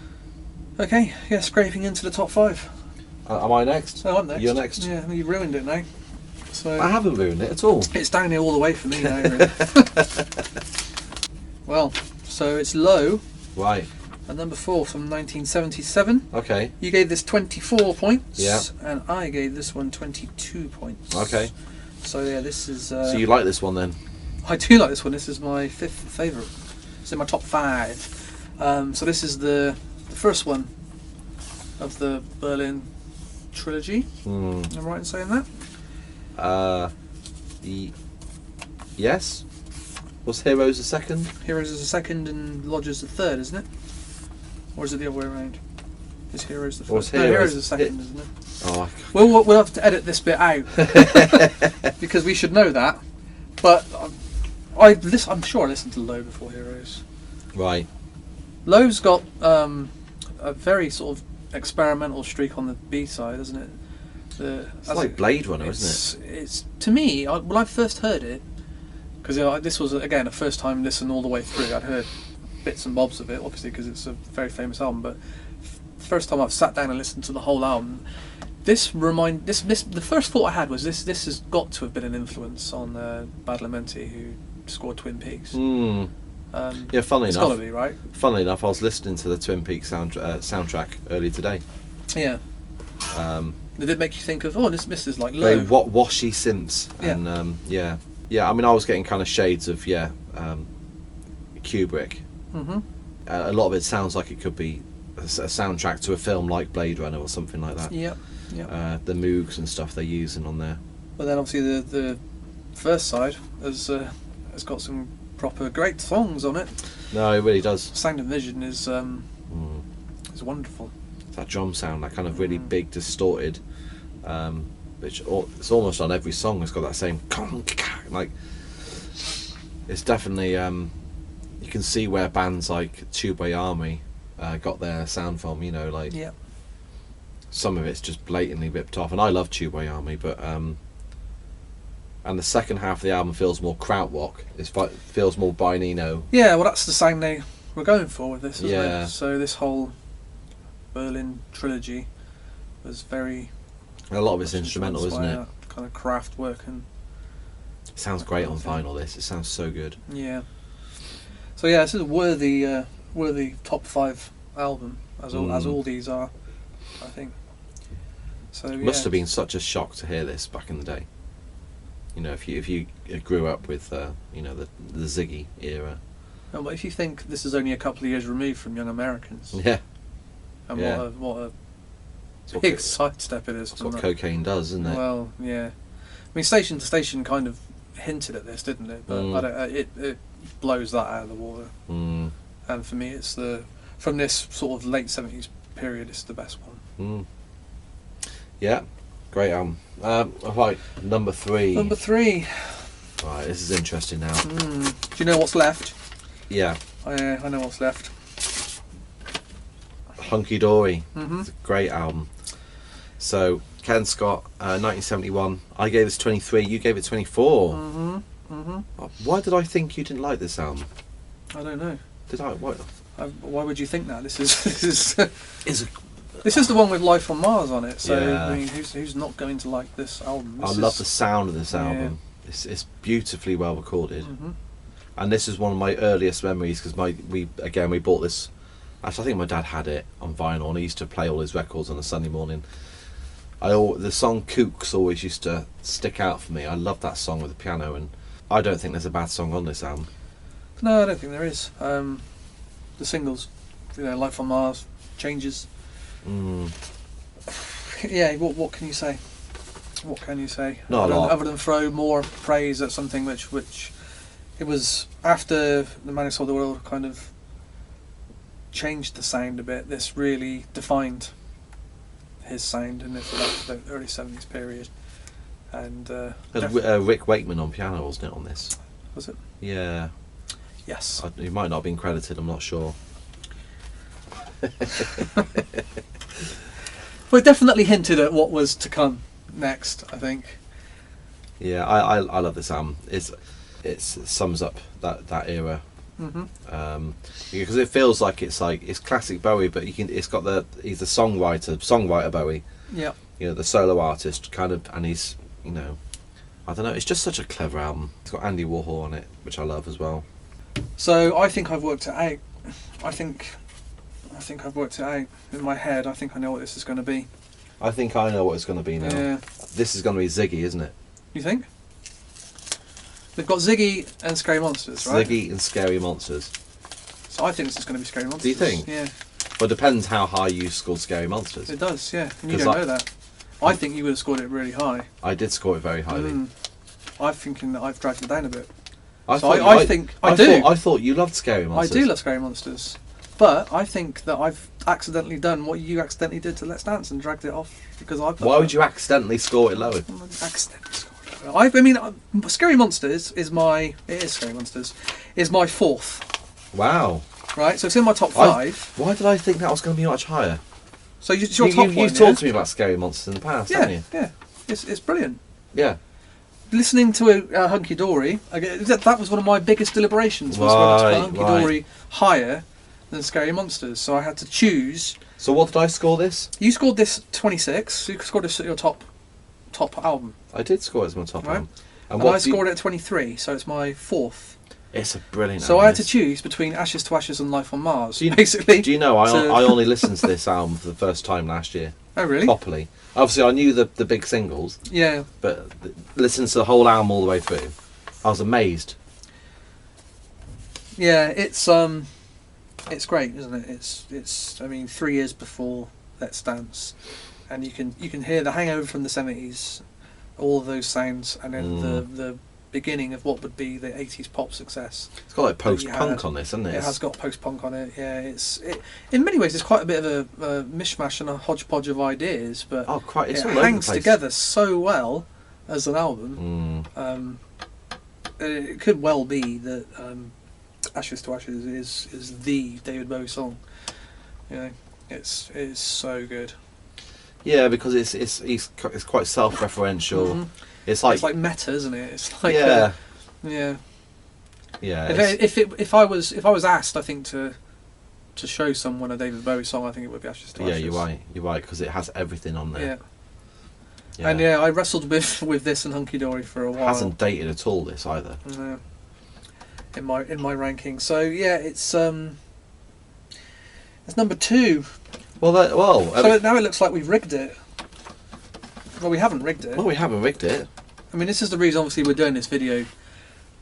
Speaker 1: Okay, yeah, scraping into the top 5.
Speaker 2: Am I next?
Speaker 1: Oh, I'm next.
Speaker 2: You're next.
Speaker 1: Yeah, you ruined it now. So
Speaker 2: I haven't ruined it at all.
Speaker 1: it's downhill all the way for me now. Really. Well, so it's Low,
Speaker 2: Right.
Speaker 1: at number 4 from 1977.
Speaker 2: Okay.
Speaker 1: You gave this 24 points,
Speaker 2: Yeah.
Speaker 1: and I gave this one 22 points.
Speaker 2: Okay.
Speaker 1: So yeah, this is.
Speaker 2: So you like this one then?
Speaker 1: I do like this one. This is my 5th favourite. It's in my top 5. So this is the first one of the Berlin trilogy. Am I right in saying that?
Speaker 2: Yes. Was Heroes the second?
Speaker 1: Heroes is the second and Lodgers the third, isn't it? Or is it the other way around? Is Heroes the first? No, Heroes is the second, isn't it?
Speaker 2: Oh,
Speaker 1: We'll have to edit this bit out because we should know that. But I'm sure I listened to Low before Heroes.
Speaker 2: right.
Speaker 1: Low's got a very sort of experimental streak on the B side, isn't it?
Speaker 2: It's like Blade Runner, isn't it?
Speaker 1: It's to me, when I first heard it, because this was again a first time listen all the way through. I'd heard bits and bobs of it, obviously, because it's a very famous album. But the first time I've sat down and listened to the whole album, the first thought I had was this has got to have been an influence on Badalamenti, who scored Twin Peaks.
Speaker 2: Yeah, funnily
Speaker 1: it's
Speaker 2: enough.
Speaker 1: got to be, right?
Speaker 2: Funnily enough, I was listening to the Twin Peaks soundtrack earlier today.
Speaker 1: Yeah. Did it make you think of this is like
Speaker 2: Very
Speaker 1: Low?
Speaker 2: washy synths, and yeah. I mean, I was getting kind of shades of Kubrick.
Speaker 1: Mm-hmm.
Speaker 2: A lot of it sounds like it could be a soundtrack to a film like Blade Runner or something like that.
Speaker 1: Yeah.
Speaker 2: The Moogs and stuff they're using on there.
Speaker 1: But then obviously the first side has got some proper great songs on it.
Speaker 2: No, it really does.
Speaker 1: Sound and Vision is wonderful.
Speaker 2: That drum sound, that kind of really big, distorted, which it's almost on every song. It's got that same like. It's definitely you can see where bands like Tube Army got their sound from. You know, like some of it's just blatantly ripped off, and I love Tube Army, but and the second half of the album feels more krautrock. It feels more Bynino.
Speaker 1: Yeah, well, that's the sound they were going for with this, isn't
Speaker 2: Yeah.
Speaker 1: it? So this whole Berlin trilogy was very.
Speaker 2: A lot of it's
Speaker 1: much
Speaker 2: instrumental,
Speaker 1: influenced
Speaker 2: isn't
Speaker 1: by
Speaker 2: it?
Speaker 1: that kind of craft work and.
Speaker 2: It sounds great on vinyl. It sounds so good.
Speaker 1: Yeah. So yeah, this is a worthy top 5 album, as all these are, I think. So
Speaker 2: It must have been such a shock to hear this back in the day. You know, if you grew up with the Ziggy era.
Speaker 1: No, but if you think this is only a couple of years removed from Young Americans,
Speaker 2: Yeah.
Speaker 1: and
Speaker 2: Yeah.
Speaker 1: what a
Speaker 2: It's
Speaker 1: big sidestep it is.
Speaker 2: That's what
Speaker 1: from that.
Speaker 2: cocaine does, isn't it?
Speaker 1: Well, yeah. I mean, Station to Station kind of hinted at this, didn't it? But I don't, it blows that out of the water. And for me, it's from this sort of late 70s period, it's the best one.
Speaker 2: Yeah, great album. Right, number 3.
Speaker 1: Number 3.
Speaker 2: Right, this is interesting now.
Speaker 1: Do you know what's left?
Speaker 2: Yeah.
Speaker 1: I know what's left.
Speaker 2: Hunky Dory.
Speaker 1: Mm-hmm.
Speaker 2: It's a great album. So Ken Scott, 1971. I gave it 23. You gave it 24.
Speaker 1: Mm-hmm. Mm-hmm.
Speaker 2: Why did I think you didn't like this album?
Speaker 1: I don't know.
Speaker 2: Did I? What?
Speaker 1: Why would you think that? This is
Speaker 2: Is
Speaker 1: this is the one with Life on Mars on it. So
Speaker 2: Yeah.
Speaker 1: I mean, who's not going to like this album?
Speaker 2: I love the sound of this album. It's beautifully well recorded,
Speaker 1: Mm-hmm.
Speaker 2: and this is one of my earliest memories because we bought this. Actually, I think my dad had it on vinyl, and he used to play all his records on a Sunday morning. The song "Kooks" always used to stick out for me. I love that song with the piano, and I don't think there's a bad song on this album.
Speaker 1: No, I don't think there is. The singles, Life on Mars, Changes.
Speaker 2: Mm.
Speaker 1: Yeah, what can you say? What can you say?
Speaker 2: Not a lot.
Speaker 1: Other than throw more praise at something which it was after The Man Who Sold the World kind of changed the sound a bit. This really defined his sound in the early 70s period. And
Speaker 2: There's Rick Wakeman on piano, wasn't it, on this?
Speaker 1: was it?
Speaker 2: Yeah.
Speaker 1: Yes.
Speaker 2: He might not have been credited, I'm not sure.
Speaker 1: Well, it definitely hinted at what was to come next, I think.
Speaker 2: Yeah, I love this album. It sums up that era.
Speaker 1: Mm-hmm.
Speaker 2: Because it feels like it's classic Bowie, but he's a songwriter Bowie.
Speaker 1: Yeah.
Speaker 2: The solo artist kind of, and he's I don't know. It's just such a clever album. It's got Andy Warhol on it, which I love as well.
Speaker 1: So I think I've worked it out. I think I've worked it out in my head. I think I know what this is going to be.
Speaker 2: I think I know what it's going to be now.
Speaker 1: Yeah.
Speaker 2: This is going to be Ziggy, isn't it?
Speaker 1: You think? They've got Ziggy and Scary Monsters, right?
Speaker 2: Ziggy and Scary Monsters.
Speaker 1: So I think this is going to be Scary Monsters.
Speaker 2: Do you think?
Speaker 1: Yeah.
Speaker 2: Well, it depends how high you scored Scary Monsters.
Speaker 1: It does, yeah. And you
Speaker 2: 'Cause
Speaker 1: don't know that. I think you would have scored it really high.
Speaker 2: I did score it very highly.
Speaker 1: I'm thinking that I've dragged it down a bit.
Speaker 2: I thought you loved Scary Monsters.
Speaker 1: I do love Scary Monsters. But I think that I've accidentally done what you accidentally did to Let's Dance and dragged it off because I.
Speaker 2: Why would you accidentally score it lower?
Speaker 1: Accidentally scored it lower. I mean, Scary Monsters is my. It is Scary Monsters. Is my fourth.
Speaker 2: Wow.
Speaker 1: Right, so it's in my top five.
Speaker 2: Why did I think that was going to be much higher?
Speaker 1: So it's your top one.
Speaker 2: You've talked to me about Scary Monsters in the past, haven't you?
Speaker 1: Yeah. It's brilliant.
Speaker 2: Yeah.
Speaker 1: Listening to Hunky Dory, that was one of my biggest deliberations. Was whether to put Hunky Dory higher than Scary Monsters. So I had to choose.
Speaker 2: So what did I score this?
Speaker 1: You scored this 26. You scored this at your top album.
Speaker 2: I did score it as my top album.
Speaker 1: And I scored it at 23, so it's my fourth.
Speaker 2: It's a brilliant
Speaker 1: So
Speaker 2: album.
Speaker 1: I had to choose between Ashes to Ashes and Life on Mars, basically.
Speaker 2: Do you know, I only listened to this album for the first time last year.
Speaker 1: Oh, really?
Speaker 2: Properly. Obviously, I knew the big singles.
Speaker 1: Yeah.
Speaker 2: But listening to the whole album all the way through, I was amazed.
Speaker 1: Yeah, it's great, isn't it? It's. I mean, 3 years before Let's Dance, and you can hear the hangover from the 70s, all of those sounds, and then the beginning of what would be the 80s pop success.
Speaker 2: It's got like post-punk on this, hasn't it?
Speaker 1: It has got post-punk on it. Yeah, in many ways it's quite a bit of a mishmash and a hodgepodge of ideas, but
Speaker 2: it
Speaker 1: hangs together so well as an album. It could well be that Ashes to Ashes is the David Bowie song. It's so good.
Speaker 2: Yeah, because it's quite self-referential.
Speaker 1: Mm-hmm.
Speaker 2: It's like
Speaker 1: meta, isn't it? It's like
Speaker 2: yeah.
Speaker 1: If I was asked, I think to show someone a David Bowie song, I think it would be Ashes to Ashes.
Speaker 2: Yeah, you're right because it has everything on there.
Speaker 1: Yeah. And I wrestled with this and Hunky Dory for a while.
Speaker 2: Hasn't dated at all, this either.
Speaker 1: No. In my ranking, so yeah, it's number 2. So now it looks like we've rigged it. Well, we haven't rigged it.
Speaker 2: Well, we haven't rigged it.
Speaker 1: I mean, this is the reason, obviously, we're doing this video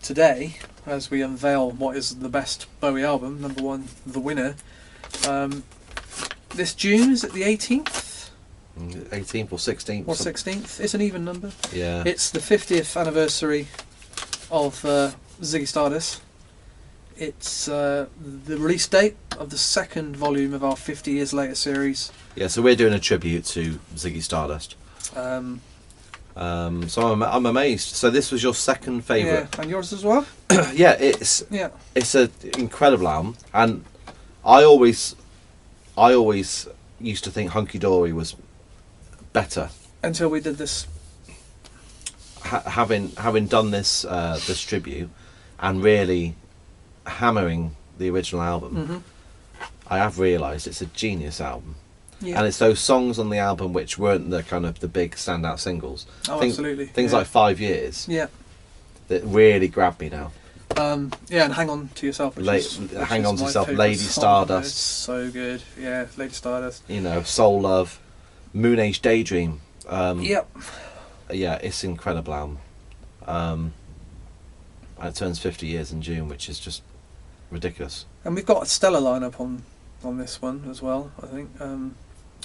Speaker 1: today, as we unveil what is the best Bowie album, number 1, the winner. This June, is it the 18th?
Speaker 2: 18th or 16th.
Speaker 1: Or 16th. It's an even number.
Speaker 2: Yeah.
Speaker 1: It's the 50th anniversary of Ziggy Stardust. It's the release date of the second volume of our 50 Years Later series.
Speaker 2: Yeah, so we're doing a tribute to Ziggy Stardust. So I'm amazed. So this was your second favourite.
Speaker 1: Yeah, and yours as well.
Speaker 2: Yeah, it's
Speaker 1: Yeah.
Speaker 2: an incredible album, and I always used to think Hunky Dory was better.
Speaker 1: Until we did this.
Speaker 2: Having done this this tribute and really hammering the original album, I have realised it's a genius album.
Speaker 1: Yeah.
Speaker 2: And it's those songs on the album which weren't the kind of the big standout singles.
Speaker 1: Oh, absolutely.
Speaker 2: Things like 5 Years.
Speaker 1: Yeah.
Speaker 2: That really grab me now.
Speaker 1: Yeah, and Hang On to Yourself.
Speaker 2: Hang On to Yourself,
Speaker 1: favourite
Speaker 2: Lady
Speaker 1: song.
Speaker 2: Stardust.
Speaker 1: It's so good. Yeah, Lady Stardust.
Speaker 2: You know, Soul Love, Moon Age Daydream.
Speaker 1: Yep.
Speaker 2: Yeah, it's an incredible album. And it turns 50 years in June, which is just ridiculous.
Speaker 1: And we've got a stellar lineup on this one as well, I think.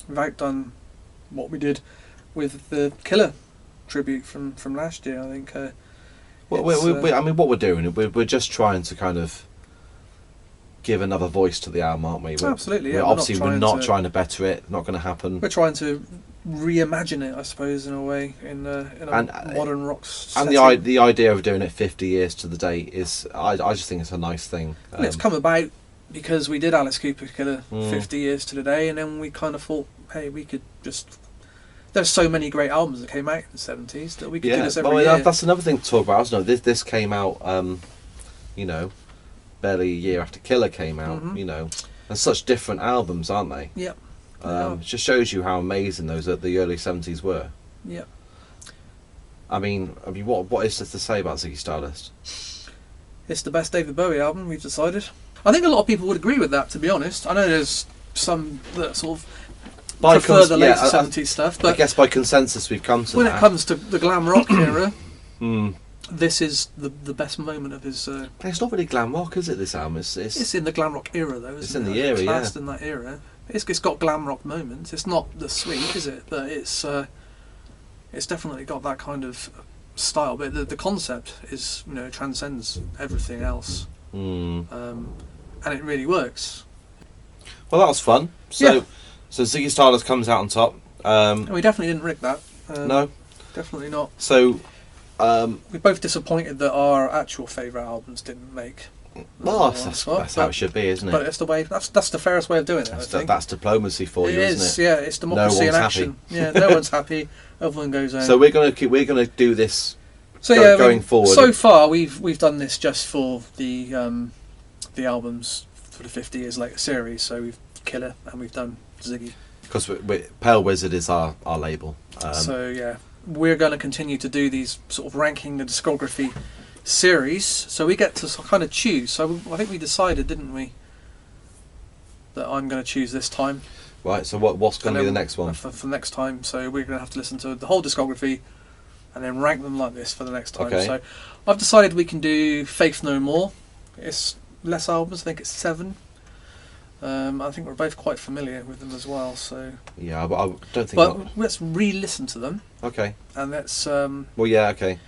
Speaker 1: We've outdone what we did with the Killer tribute from last year, I think.
Speaker 2: I mean, what we're doing, we're just trying to kind of give another voice to the album, aren't we?
Speaker 1: Absolutely, yeah.
Speaker 2: We're not trying to better it. Not going to happen.
Speaker 1: We're trying to reimagine it, I suppose, in a way, in a modern rock setting.
Speaker 2: And the idea of doing it 50 years to the date is, I just think it's a nice thing.
Speaker 1: And it's come about because we did Alice Cooper Killer 50 years to the day, and then we kind of thought, hey, we could just... There's so many great albums that came out in the 70s that we could do this every year.
Speaker 2: That's another thing to talk about, isn't it? This came out, barely a year after Killer came out, and such different albums, aren't they?
Speaker 1: Yeah.
Speaker 2: It just shows you how amazing those at the early 70s were.
Speaker 1: Yeah.
Speaker 2: I mean, what is there to say about Ziggy Stardust?
Speaker 1: It's the best David Bowie album, we've decided. I think a lot of people would agree with that, to be honest. I know there's some that sort of prefer the later 70s stuff, but
Speaker 2: I guess by consensus we've come to
Speaker 1: when
Speaker 2: that.
Speaker 1: it comes to the glam rock era, this is the best moment of his...
Speaker 2: It's not really glam rock, is it, this album?
Speaker 1: It's in the glam rock era, though, isn't it?
Speaker 2: It's in the era, yeah.
Speaker 1: Classed in that era. It's got glam rock moments. It's not the Sweet, is it? But it's definitely got that kind of style. But the concept is, transcends everything else, and it really works.
Speaker 2: Well, that was fun. So Ziggy Stardust comes out on top.
Speaker 1: And we definitely didn't rig that.
Speaker 2: No,
Speaker 1: definitely not.
Speaker 2: So
Speaker 1: we're both disappointed that our actual favourite albums didn't make.
Speaker 2: Well, that's how it should be, isn't it?
Speaker 1: But it's the way. That's the fairest way of doing it. I think
Speaker 2: that's diplomacy for you, isn't it?
Speaker 1: Yeah, it's democracy in action. Yeah, no one's happy. Everyone goes home.
Speaker 2: So we're gonna do this.
Speaker 1: So
Speaker 2: going forward.
Speaker 1: So far, we've done this just for the albums for the 50 Years Later series. So we've Killer and we've done Ziggy.
Speaker 2: Because Pale Wizard is our label.
Speaker 1: So yeah, we're going to continue to do these sort of ranking the discography series, so we get to kind of choose. So I think we decided, didn't we, that I'm going to choose this time.
Speaker 2: Right, so what's going to be the next one?
Speaker 1: For next time, so we're going to have to listen to the whole discography and then rank them like this for the next time.
Speaker 2: Okay.
Speaker 1: So I've decided we can do Faith No More. It's less albums, I think it's 7. I think we're both quite familiar with them as well, so...
Speaker 2: Yeah, but I don't think...
Speaker 1: But let's re-listen to them.
Speaker 2: Okay.
Speaker 1: And let's...
Speaker 2: okay.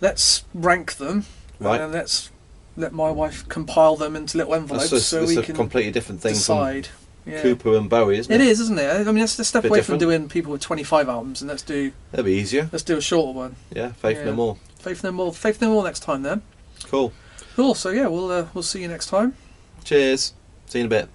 Speaker 1: Let's rank them,
Speaker 2: right.
Speaker 1: And let's let my wife compile them into little envelopes so we can
Speaker 2: completely different thing
Speaker 1: decide.
Speaker 2: From Cooper and Bowie, isn't it?
Speaker 1: It is, isn't it? I mean, let's step away
Speaker 2: different.
Speaker 1: from doing people with 25 albums and let's do...
Speaker 2: That'd be easier.
Speaker 1: Let's do a shorter one.
Speaker 2: Yeah, Faith No More.
Speaker 1: Faith No More. Faith No More next time then.
Speaker 2: Cool.
Speaker 1: Cool. So yeah, we'll see you next time.
Speaker 2: Cheers. See you in a bit.